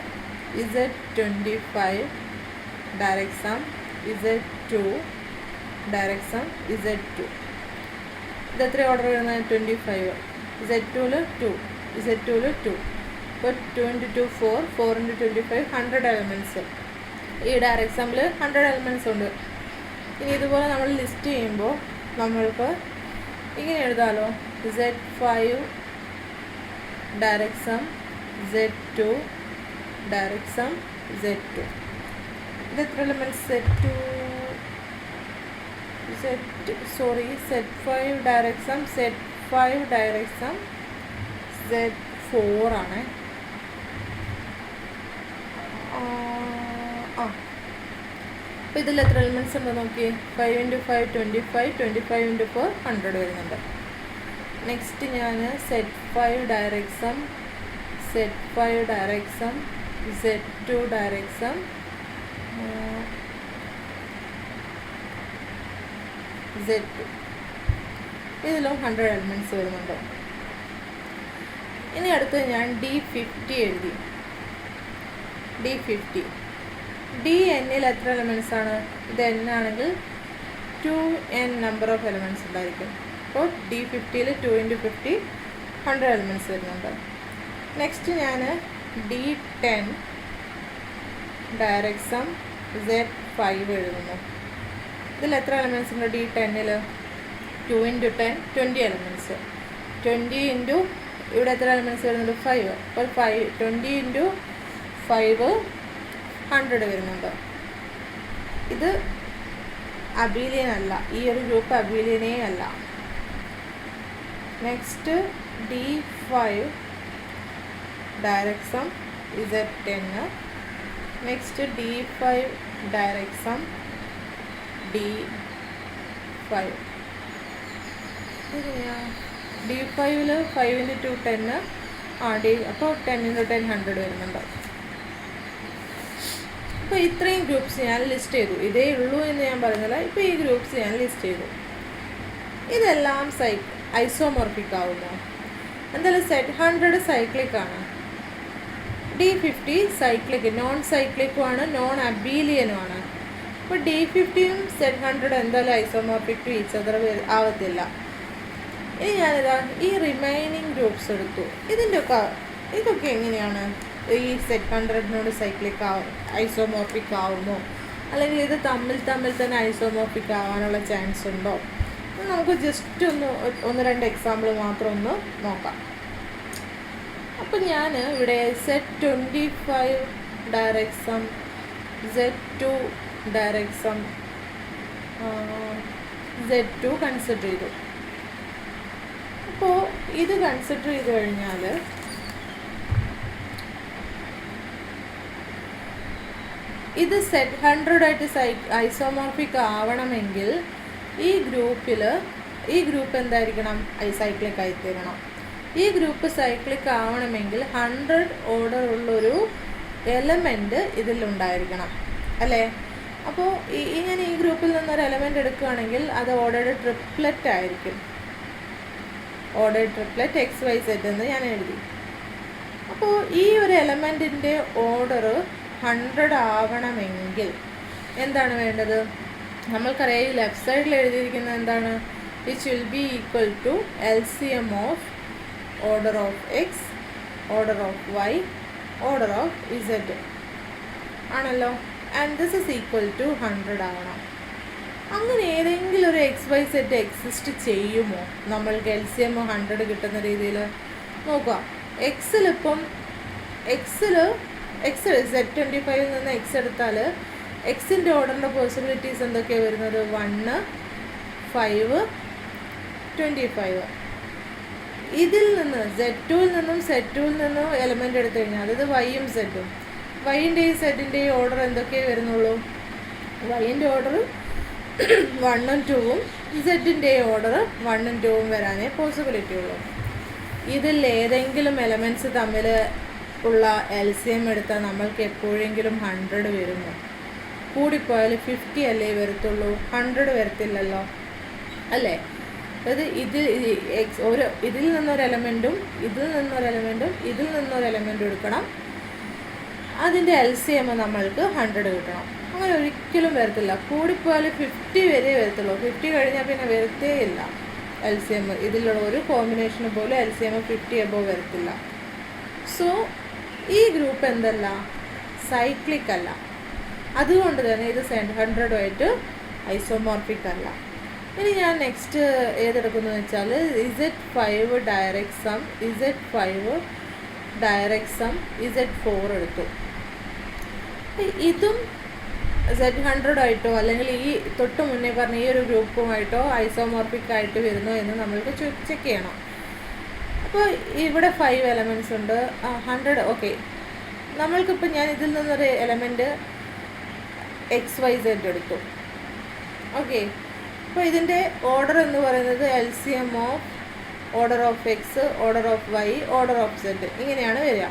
Z25 direct sum Z2 direct sum Z2. ഇത് എത്ര ഓർഡർ വരുന്നത് 25. Z2ൽ 2 അപ്പോൾ 2 × 2 4, 4 × 25 100 എലമെൻറ്റ്സ്. ഈ ഡയറക്റ്റ് സമ്മിൽ 100 എലമെൻറ്റ്സ് ഉണ്ട്. ഇനി ഇതുപോലെ നമ്മൾ ലിസ്റ്റ് ചെയ്യുമ്പോൾ നമ്മൾക്ക് ഇങ്ങനെ എഴുതാമല്ലോ. Z5 direct sum Z2 direct sum Z2. ഇത് എത്ര elements Z5 direct sum Z5 direct sum Z4 ആണ്. അപ്പോൾ ഇതിൽ എത്ര എലിമെൻറ്റ്സ് ഉണ്ടോ നോക്കി. 5 × 5 25, 25 × 4 100 വരുന്നുണ്ട്. നെക്സ്റ്റ് ഞാൻ Z5 direct sum Z2 direct sum Z2. ഇതിലും 100 എലിമെൻറ്റ്സ് വരുന്നുണ്ട്. ഇനി അടുത്ത് ഞാൻ D50 എഴുതി. D50 DNൽ എത്ര എലമെൻറ്റ്സ് ആണ്? ഇത് N ആണെങ്കിൽ 2N നമ്പർ ഓഫ് എലമെൻറ്റ്സ് ഉണ്ടായിരിക്കും. അപ്പോൾ D50ൽ 2 × 50 100 എലമെൻറ്റ്സ് വരുന്നുണ്ട്. നെക്സ്റ്റ് ഞാൻ D10 ഡയറക്റ്റ് സം Z5 എഴുതുന്നു. ഇതിൽ എത്ര എലമെൻറ്റ്സ് ഉണ്ട് D10ൽ? 2 × 10 20 എലമെൻറ്റ്സ്. 20 × ഇവിടെ എത്ര എലമെൻറ്റ്സ് വരുന്നുണ്ട് 5. അപ്പോൾ 20 × 5 100 വരുന്നുണ്ട്. ഇത് അബീലിയൻ അല്ല, ഈ ഒരു ഗ്രൂപ്പ് അബീലിയനേ അല്ല. Next D5 direct sum Z10. Next D5 direct sum D5. D5ൽ 5 × 2 10. അപ്പോൾ 10 × 10 100 വരുന്നുണ്ട്. അപ്പോൾ ഇത്രയും ഗ്രൂപ്പ്സ് ഞാൻ ലിസ്റ്റ് ചെയ്തു. ഇതേ ഉള്ളൂ എന്ന് ഞാൻ പറയുന്നില്ല. ഇപ്പോൾ ഈ ഗ്രൂപ്പ്സ് ഞാൻ ലിസ്റ്റ് ചെയ്തു. ഇതെല്ലാം ഐസോമോർഫിക് ആവുമോ? എന്തായാലും Z100 സൈക്ലിക് ആണ്. D50 സൈക്ലിക്, നോൺ സൈക്ലിക്കും ആണ്, നോൺ അബീലിയനും ആണ്. അപ്പോൾ D50യും Z100 എന്തായാലും ഐസോമോർഫിക് ടു ഈച്ച് അതർ ആവത്തില്ല. ഇനി ഞാനിതാ ഈ റിമൈനിങ് ഗ്രൂപ്പ്സ് എടുത്തു. ഇതൊക്കെ എങ്ങനെയാണ് ഈ Z100നോട് സൈക്ലിക് ഐസോമോർഫിക് ആവുമോ, അല്ലെങ്കിൽ ഇത് തമ്മിൽ തന്നെ ഐസോമോർഫിക് ആവാനുള്ള ചാൻസ് ഉണ്ടോ? നമുക്ക് ജസ്റ്റ് ഒന്ന് രണ്ട് എക്സാമ്പിൾ മാത്രം ഒന്ന് നോക്കാം. അപ്പം ഞാൻ ഇവിടെ Z25 direct sum, Z2 direct sum, Z2 consider ചെയ്തു. അപ്പോൾ ഇത് കൺസിഡർ ചെയ്ത് കഴിഞ്ഞാൽ ഇത് Z100 ആയിട്ട് ഐസോമോർഫിക് ആവണമെങ്കിൽ ഈ ഗ്രൂപ്പ് എന്തായിരിക്കണം? സൈക്ലിക് ആയിത്തീരണം. ഈ ഗ്രൂപ്പ് സൈക്ലിക് ആവണമെങ്കിൽ 100 ഓർഡർ ഉള്ളൊരു എലമെൻറ്റ് ഇതിലുണ്ടായിരിക്കണം അല്ലേ? അപ്പോൾ ഞാൻ ഈ ഗ്രൂപ്പിൽ നിന്നൊരു എലമെൻറ്റ് എടുക്കുകയാണെങ്കിൽ അത് ഓർഡേർഡ് ട്രിപ്ലെറ്റ് ആയിരിക്കും. ഓർഡേർഡ് ട്രിപ്ലെറ്റ് XYZ എന്ന് ഞാൻ എഴുതി. അപ്പോൾ ഈ ഒരു എലമെൻറ്റിൻ്റെ ഓർഡർ 100 ആവണമെങ്കിൽ എന്താണ് വേണ്ടത്? നമ്മൾക്കറിയാം ഈ ലെഫ്റ്റ് സൈഡിൽ എഴുതിയിരിക്കുന്നത് എന്താണ്? Which will be equal to LCM of order of X, order of Y, order of Z ആണല്ലോ. And this is equal to 100 ആവണം. അങ്ങനെ ഏതെങ്കിലും ഒരു XYZ എക്സിസ്റ്റ് ചെയ്യുമോ നമ്മൾക്ക് LCM 100 കിട്ടുന്ന രീതിയിൽ? നോക്കുക, എക്സിലിപ്പം Z25 നിന്ന് X എടുത്താൽ എക്സിൻ്റെ ഓർഡറിൻ്റെ പോസിബിലിറ്റീസ് എന്തൊക്കെയാണ് വരുന്നത്? 1, 5, 25. ഇതിൽ നിന്ന് Z2ൽ നിന്നും Z2ൽ നിന്നും എലമെൻ്റ് എടുത്തു കഴിഞ്ഞാൽ അതായത് Yയും Zഉം, Yൻ്റെയും Zൻ്റെയും ഓർഡർ എന്തൊക്കെയാണ് വരുന്നുള്ളൂ? Yൻ്റെ ഓർഡർ 1ഉം 2ഉം, Zൻ്റെയും ഓർഡർ 1ഉം 2ഉം വരാനേ പോസിബിലിറ്റി ഉള്ളൂ. ഇതിൽ ഏതെങ്കിലും എലമെൻറ്റ്സ് തമ്മിൽ ഉള്ള LCM എടുത്താൽ നമ്മൾക്ക് എപ്പോഴെങ്കിലും 100 വരുമോ? കൂടിപ്പോയാൽ 50 അല്ലേ വരത്തുള്ളൂ, 100 വരത്തില്ലല്ലോ അല്ലേ? അതായത് ഇതിൽ നിന്നൊരു എലമെൻറ്റും ഇതിൽ നിന്നൊരു എലമെൻറ്റും എടുക്കണം. അതിൻ്റെ LCM നമ്മൾക്ക് 100 കിട്ടണം. അങ്ങനെ ഒരിക്കലും വരത്തില്ല. കൂടിപ്പോയാൽ 50 വരെ വരത്തുള്ളൂ. 50 കഴിഞ്ഞാൽ പിന്നെ വരത്തേ ഇല്ല LCM. ഇതിലുള്ള ഒരു കോമ്പിനേഷന് പോലും LCM 50 എബോവ് വരത്തില്ല. സോ ഈ ഗ്രൂപ്പ് എന്തല്ല? സൈക്ലിക് അല്ല. അതുകൊണ്ട് തന്നെ ഇത് Z100 ഐസോമോർഫിക് അല്ല. ഇനി ഞാൻ നെക്സ്റ്റ് ഏതെടുക്കുന്നു വെച്ചാൽ Z5 direct sum, Z5 direct sum, Z4 എടുത്തു. ഇതും Z100 അല്ലെങ്കിൽ ഈ തൊട്ട് മുന്നേ പറഞ്ഞ ഈ ഒരു ഗ്രൂപ്പുമായിട്ടോ ഐസോമോർഫിക് ആയിട്ട് വരുന്നോ എന്ന് നമ്മൾക്ക് ചെക്ക് ചെയ്യണം. അപ്പോൾ ഇവിടെ 5 എലമെൻറ്റ്സ് ഉണ്ട്. 100 ഓക്കെ. നമ്മൾക്കിപ്പോൾ ഞാൻ ഇതിൽ നിന്നൊരു എലമെൻറ്റ് XYZ എടുത്തു. ഓക്കെ. അപ്പോൾ ഇതിൻ്റെ ഓർഡർ എന്ന് പറയുന്നത് LCM of order of X, order of Y, order of Z ഇങ്ങനെയാണ് വരിക.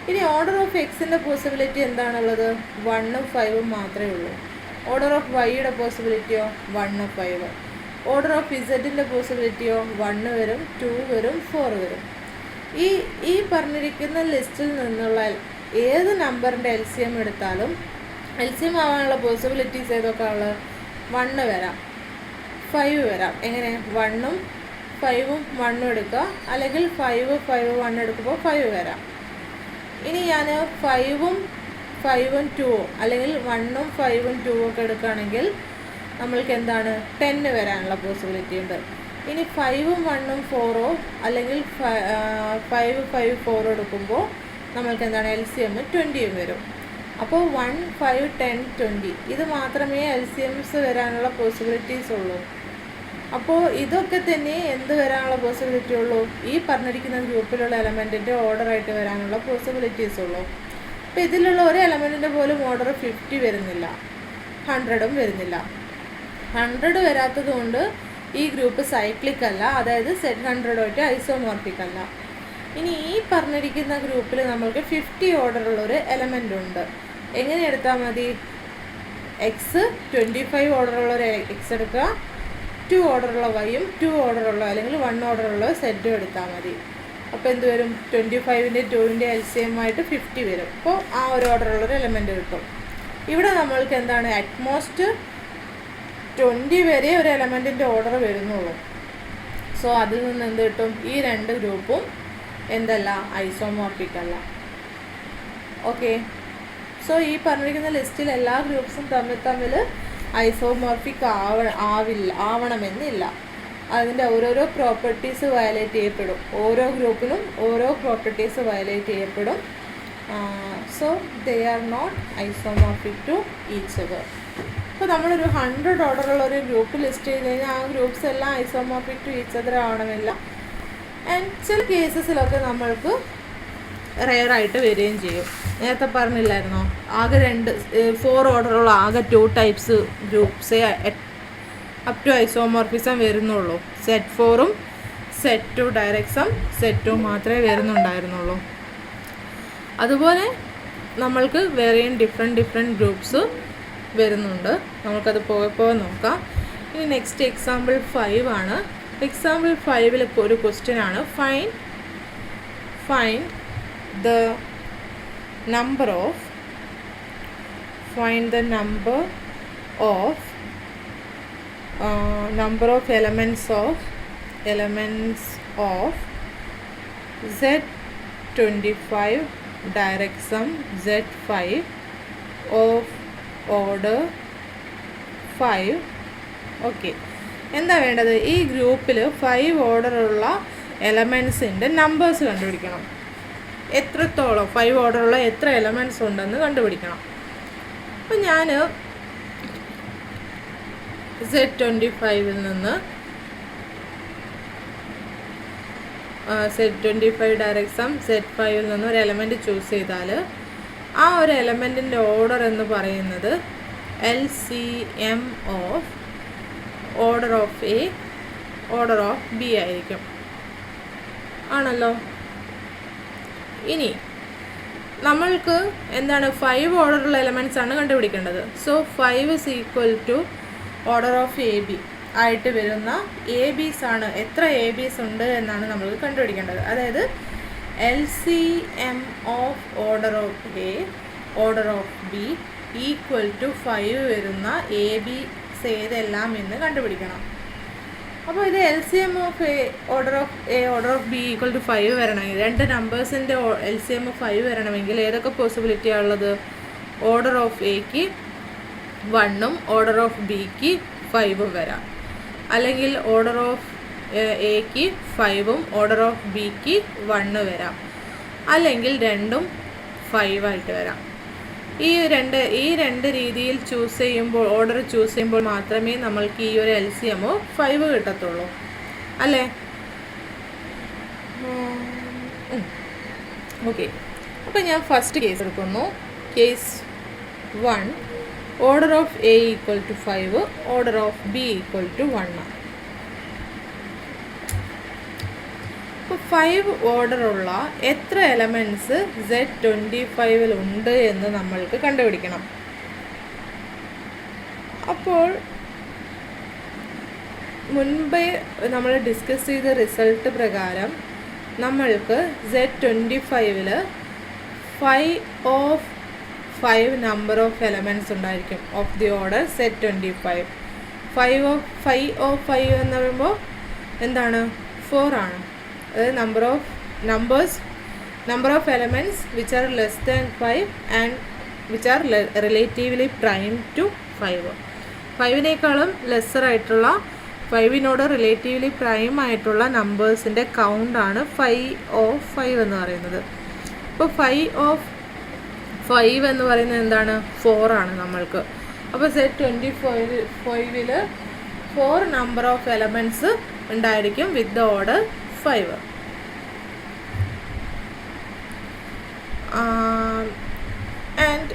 ഇനി ഓർഡർ ഓഫ് Xൻ്റെ പോസിബിലിറ്റി എന്താണുള്ളത്? 1ഉം 5ഉം മാത്രമേ ഉള്ളൂ. ഓർഡർ ഓഫ് Yയുടെ പോസിബിലിറ്റിയോ 1, 5. ഓർഡർ ഓഫ് Z പോസിബിലിറ്റിയോ 1 വരും, 2 വരും, 4 വരും. ഈ പറഞ്ഞിരിക്കുന്ന ലിസ്റ്റിൽ നിന്നുള്ള ഏത് നമ്പറിൻ്റെ LCM എടുത്താലും LCM ആവാനുള്ള പോസിബിലിറ്റീസ് ഏതൊക്കെ ഉള്ളത്? 1 വരാം, 5 വരാം. എങ്ങനെ? 1ഉം 5ഉം 1ഉം എടുക്കുക, അല്ലെങ്കിൽ 5, 1 എടുക്കുമ്പോൾ 5 വരാം. ഇനി ഞാൻ 5ഉം 2ഉം അല്ലെങ്കിൽ 1ഉം 5ഉം 2ഉം ഒക്കെ എടുക്കുകയാണെങ്കിൽ നമ്മൾക്ക് എന്താണ്? 10 വരാനുള്ള പോസിബിലിറ്റി ഉണ്ട്. ഇനി 5ഉം 1ഉം 4ഓ അല്ലെങ്കിൽ 5, 4 എടുക്കുമ്പോൾ നമ്മൾക്ക് എന്താണ്? LCM 20 വരും. അപ്പോൾ 1, 5, 10, 20 ഇത് മാത്രമേ LCMs വരാനുള്ള പോസിബിലിറ്റീസ് ഉള്ളൂ. അപ്പോൾ ഇതൊക്കെ തന്നെ എന്ത് വരാനുള്ള പോസിബിലിറ്റി ഉള്ളൂ? ഈ പറഞ്ഞിരിക്കുന്ന ഗ്രൂപ്പിലുള്ള എലമെൻറ്റിൻ്റെ ഓർഡറായിട്ട് വരാനുള്ള പോസിബിലിറ്റീസ് ഉള്ളൂ. അപ്പോൾ ഇതിലുള്ള ഒരു എലമെൻറ്റിൻ്റെ പോലും ഓർഡർ 50 വരുന്നില്ല, 100ഉം വരുന്നില്ല. 100 വരാത്തത് കൊണ്ട് ഈ ഗ്രൂപ്പ് സൈക്ലിക് അല്ല, അതായത് Z100 ഐസോമോർഫിക് അല്ല. ഇനി ഈ പറഞ്ഞിരിക്കുന്ന ഗ്രൂപ്പിൽ നമ്മൾക്ക് 50 ഓർഡറുള്ളൊരു എലമെൻ്റ് ഉണ്ട്. എങ്ങനെ എടുത്താൽ മതി? X 25 ഓർഡറുള്ളൊരു X എടുക്കുക, 2 ഓർഡറുള്ള Yയും 2 ഓർഡറുള്ള അല്ലെങ്കിൽ 1 ഓർഡറുള്ള Z എടുത്താൽ മതി. അപ്പോൾ എന്ത് വരും? 25ൻ്റെ 2ൻ്റെ LCM ആയിട്ട് 50 വരും. അപ്പോൾ ആ ഒരു ഓർഡറുള്ളൊരു എലമെൻറ്റ് കിട്ടും. ഇവിടെ നമ്മൾക്ക് എന്താണ് അറ്റ്മോസ്റ്റ് 20 വരെ ഒരു എലമെൻറ്റിൻ്റെ ഓർഡർ വരുന്നുള്ളൂ. സോ അതിൽ നിന്ന് എന്ത് കിട്ടും? ഈ രണ്ട് ഗ്രൂപ്പും എന്തല്ല, ഐസോമോർഫിക് അല്ല. ഓക്കെ, സോ ഈ പറഞ്ഞിരിക്കുന്ന ലിസ്റ്റിൽ എല്ലാ ഗ്രൂപ്പ്സും തമ്മിൽ ഐസോമോർഫിക് ആവണമെന്നില്ല. അതിൻ്റെ ഓരോരോ പ്രോപ്പർട്ടീസ് വയലേറ്റ് ചെയ്യപ്പെടും. ഓരോ ഗ്രൂപ്പിനും ഓരോ പ്രോപ്പർട്ടീസ് വയലേറ്റ് ചെയ്യപ്പെടും. So they are not isomorphic to each other. അപ്പോൾ നമ്മളൊരു 100 ഓർഡറുള്ള ഒരു ഗ്രൂപ്പ് ലിസ്റ്റ് ചെയ്ത് കഴിഞ്ഞാൽ ആ ഗ്രൂപ്പ്സ് എല്ലാം ഐസോമോർഫിക് ടു ഈച്ച് അതർ ആവണമില്ല. ആൻഡ് ചില കേസസിലൊക്കെ നമ്മൾക്ക് റെയറായിട്ട് വരികയും ചെയ്യും. നേരത്തെ പറഞ്ഞില്ലായിരുന്നോ, ആകെ 4 ഓർഡറുള്ള ആകെ 2 ടൈപ്സ് ഗ്രൂപ്പ്സേ അപ് ടു ഐസോമോർഫിസം വരുന്നുള്ളൂ. സെറ്റ് 4ഉം സെറ്റ് 2 ഡയറക്സം സെറ്റ് 2 മാത്രമേ വരുന്നുണ്ടായിരുന്നുള്ളൂ. അതുപോലെ നമ്മൾക്ക് വേറെയും ഡിഫറെൻറ്റ് ഗ്രൂപ്പ്സ് വരുന്നുണ്ട്. നമുക്കത് പോയപ്പോൾ നോക്കാം. ഇനി നെക്സ്റ്റ് എക്സാമ്പിൾ 5 ആണ്. എക്സാമ്പിൾ 5 ഒരു ക്വസ്റ്റ്യൻ ആണ്. Find the number of elements of Z25 direct sum Z5 of order 5. Okay, എന്താ വേണ്ടത്? ഈ ഗ്രൂപ്പിൽ 5 ഓർഡറുള്ള എലമെൻസിൻ്റെ നമ്പേഴ്സ് കണ്ടുപിടിക്കണം. എത്രത്തോളം 5 ഓർഡറുള്ള എത്ര എലമെൻറ്റ്സ് ഉണ്ടെന്ന് കണ്ടുപിടിക്കണം. അപ്പോൾ ഞാൻ Z25 നിന്ന് Z25 ഡയറക്റ്റ് സം Z5 നിന്ന് ഒരു എലമെൻറ്റ് ചൂസ് ചെയ്താൽ ആ ഒരു എലമെൻറ്റിൻ്റെ ഓർഡർ എന്ന് പറയുന്നത് LCM of order of A order of B ആയിരിക്കും. ആണല്ലോ. ഇനി നമ്മൾക്ക് എന്താണ് 5 ഓർഡറുള്ള എലമെൻറ്റ്സ് ആണ് കണ്ടുപിടിക്കേണ്ടത്. So 5 is equal to order of AB ആയിട്ട് വരുന്ന ABs ആണ്. എത്ര ABs ഉണ്ട് എന്നാണ് നമ്മൾ കണ്ടുപിടിക്കേണ്ടത്. അതായത് LCM of order of A order of B equal to 5 വരുന്ന ABs ഏതെല്ലാം എന്ന് കണ്ടുപിടിക്കണം. അപ്പോൾ ഇത് LCM of order of A order of B equal to 5 വരണമെങ്കിൽ, രണ്ട് നമ്പേഴ്സിൻ്റെ LCM ഓഫ് 5 വരണമെങ്കിൽ ഏതൊക്കെ പോസിബിലിറ്റിയാണ് ഉള്ളത്? ഓർഡർ ഓഫ് Aക്ക് 1ഉം ഓർഡർ ഓഫ് Bക്ക് 5ഉം വരാം. അല്ലെങ്കിൽ ഓർഡർ ഓഫ് Aക്ക് 5ഉം ഓർഡർ ഓഫ് Bക്ക് 1 വരാം. അല്ലെങ്കിൽ രണ്ടും 5 ആയിട്ട് വരാം. ഈ രണ്ട് രീതിയിൽ ചൂസ് ചെയ്യുമ്പോൾ, ഓർഡർ ചൂസ് ചെയ്യുമ്പോൾ മാത്രമേ നമ്മൾക്ക് ഈ ഒരു LCM 5 കിട്ടത്തുള്ളൂ, അല്ലേ? ഓക്കെ, അപ്പോൾ ഞാൻ ഫസ്റ്റ് കേസ് എടുക്കുന്നു. Case 1, order of A equal to 5, order of B equal to 1. അപ്പോൾ 5 ഓർഡറുള്ള എത്ര എലമെൻറ്റ്സ് Z25 ഉണ്ട് എന്ന് നമ്മൾക്ക് കണ്ടുപിടിക്കണം. അപ്പോൾ മുൻപേ നമ്മൾ ഡിസ്കസ് ചെയ്ത റിസൾട്ട് പ്രകാരം നമ്മൾക്ക് Z25 5 of 5 number of elements ഉണ്ടായിരിക്കും of the order Z25. 5 of 5 എന്ന് പറയുമ്പോൾ എന്താണ്? 4 ആണ്. അതായത് number of elements which are less than 5 and which are relatively prime to 5. 5നേക്കാളും lesser ആയിട്ടുള്ള, 5നോട് റിലേറ്റീവ്ലി പ്രൈം ആയിട്ടുള്ള നമ്പേഴ്സിൻ്റെ കൗണ്ടാണ് 5 ഓഫ് 5 എന്ന് പറയുന്നത്. അപ്പോൾ 5 ഓഫ് 5 എന്ന് പറയുന്നത് എന്താണ്? 4 ആണ് നമ്മൾക്ക്. അപ്പോൾ Z25 4 നമ്പർ ഓഫ് എലമെൻറ്റ്സ് ഉണ്ടായിരിക്കും with the order 5. And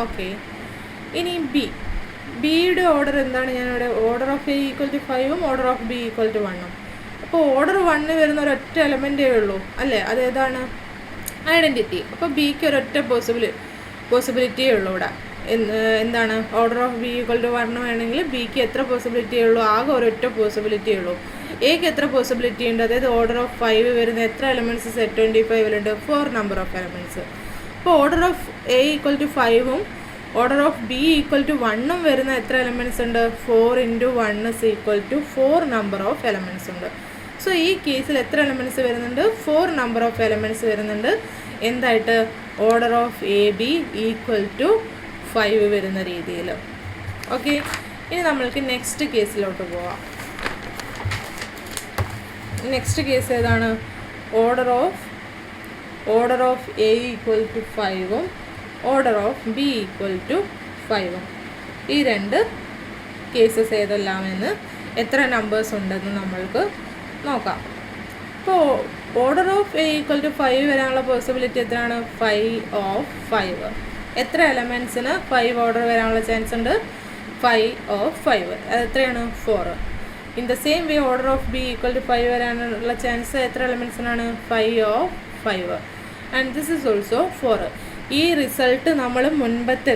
okay, ഇനി ബിയുടെ ഓർഡർ എന്താണ്? ഞാനിവിടെ order of A equal to 5ഉം order of B equal to 1ഉം. അപ്പോൾ ഓർഡർ 1 വരുന്ന ഒരൊറ്റ എലമെൻറ്റേ ഉള്ളൂ, അല്ലേ? അതേതാണ്? ഐഡൻറ്റിറ്റി. അപ്പോൾ Bക്ക് ഒരൊറ്റ പോസിബിലിറ്റിയേ ഉള്ളൂ ഇവിടെ. എന്താണ്? Order of B equal to 1 വേണമെങ്കിൽ Bക്ക് എത്ര പോസിബിലിറ്റിയേ ഉള്ളൂ? ആകെ ഒരൊറ്റ പോസിബിലിറ്റിയേ ഉള്ളൂ. Aക്ക് എത്ര പോസിബിലിറ്റി ഉണ്ട്? അതായത് ഓർഡർ ഓഫ് 5 വരുന്ന എത്ര elements Z25 4 number of elements. അപ്പോൾ order of A equal to 5ഉം order of B equal to 1ഉം വരുന്ന എത്ര എലമെൻറ്റ്സ് ഉണ്ട്? 4 × 1 is equal to 4 number of elements ഉണ്ട്. സോ ഈ കേസിൽ എത്ര എലമെൻറ്റ്സ് വരുന്നുണ്ട്? 4 നമ്പർ ഓഫ് എലമെൻറ്റ്സ് വരുന്നുണ്ട്. എന്തായിട്ട്? Order of A B equal to 5 വരുന്ന രീതിയിൽ. ഓക്കെ, ഇനി നമ്മൾക്ക് നെക്സ്റ്റ് കേസിലോട്ട് പോവാം. നെക്സ്റ്റ് കേസ് ഏതാണ്? Order of A equal to 5ഉം order of B equal to 5ഉം. ഈ രണ്ട് കേസസ് ഏതെല്ലാമെന്ന്, എത്ര നമ്പേഴ്സ് ഉണ്ടെന്ന് നമ്മൾക്ക് നോക്കാം. ഇപ്പോൾ order of A equal to 5 വരാനുള്ള പോസിബിലിറ്റി എത്രയാണ്? 5 ഓഫ് 5. എത്ര എലമെൻറ്റ്സിന് 5 ഓർഡർ വരാനുള്ള ചാൻസ് ഉണ്ട്? 5 ഓഫ് 5. അത് എത്രയാണ്? 4. In the same way order of B equal to 5 വരാനുള്ള ചാൻസ് എത്ര എലമെൻറ്റ്സിനാണ്? 5 of 5. And this is also 4. ഈ റിസൾട്ട് നമ്മൾ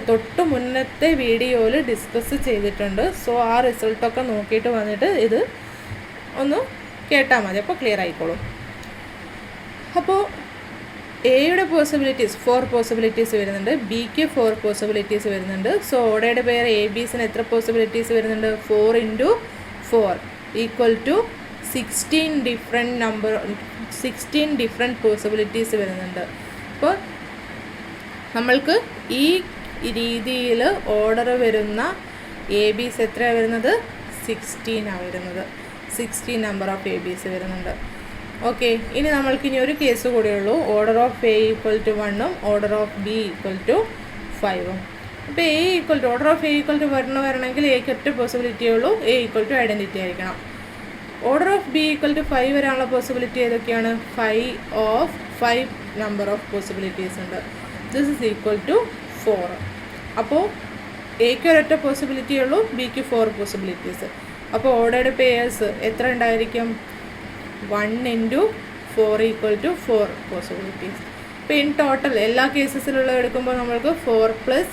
തൊട്ട് മുന്നത്തെ വീഡിയോയിൽ ഡിസ്കസ് ചെയ്തിട്ടുണ്ട്. സോ ആ റിസൾട്ടൊക്കെ നോക്കിയിട്ട് വന്നിട്ട് ഇത് ഒന്ന് കേട്ടാൽ മതി, അപ്പോൾ ക്ലിയർ ആയിക്കോളും. അപ്പോൾ എയുടെ പോസിബിലിറ്റീസ് 4 പോസിബിലിറ്റീസ് വരുന്നുണ്ട്, ബിക്ക് 4 പോസിബിലിറ്റീസ് വരുന്നുണ്ട്. സോ ഓടയുടെ പേർ എ ബിസിന് എത്ര പോസിബിലിറ്റീസ് വരുന്നുണ്ട്? 4 × 4 ഈക്വൽ ടു 16 ഡിഫറെൻറ്റ് പോസിബിലിറ്റീസ് വരുന്നുണ്ട്. അപ്പോൾ നമ്മൾക്ക് ഈ രീതിയിൽ ഓർഡർ വരുന്ന എ ബിസ് എത്രയാണ് വരുന്നത്? 16 വരുന്നത്. 16 നമ്പർ ഓഫ് എ ബിസ് വരുന്നുണ്ട്. ഓക്കെ, ഇനി നമ്മൾക്ക് ഇനി ഒരു കേസ് കൂടിയുള്ളൂ. Order of A equal to 1ഉം order of B equal to 5ഉം. അപ്പോൾ order of A equal to 1 വരണമെങ്കിൽ എക്ക് ഒറ്റ പോസിബിലിറ്റിയേ ഉള്ളൂ, എ ഈക്വൽ ടു ഐഡൻറ്റിറ്റി ആയിരിക്കണം. Order of B equal to 5 വരാനുള്ള പോസിബിലിറ്റി ഏതൊക്കെയാണ്? 5 ഓഫ് 5 നമ്പർ ഓഫ് പോസിബിലിറ്റീസ് ഉണ്ട്. This is equal to 4. അപ്പോൾ എക്ക് ഒരൊറ്റ പോസിബിലിറ്റിയേ ഉള്ളൂ, ബിക്ക് 4 പോസിബിലിറ്റീസ്. അപ്പോൾ ഓർഡറുടെ പേയേഴ്സ് എത്ര ഉണ്ടായിരിക്കും? 1 × 4 ഈക്വൽ ടു 4 പോസിബിലിറ്റീസ്. അപ്പോൾ ഇൻ ടോട്ടൽ എല്ലാ കേസസിലുള്ള എടുക്കുമ്പോൾ നമ്മൾക്ക് 4 +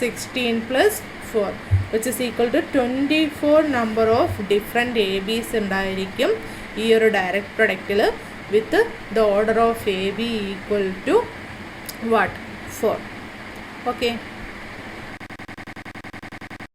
16 + 4 which is equal to 24 number of different A B's ഉണ്ടായിരിക്കും ഈ ഒരു ഡയറക്റ്റ് പ്രൊഡക്റ്റിൽ with the order of A B equal to 4. Okay.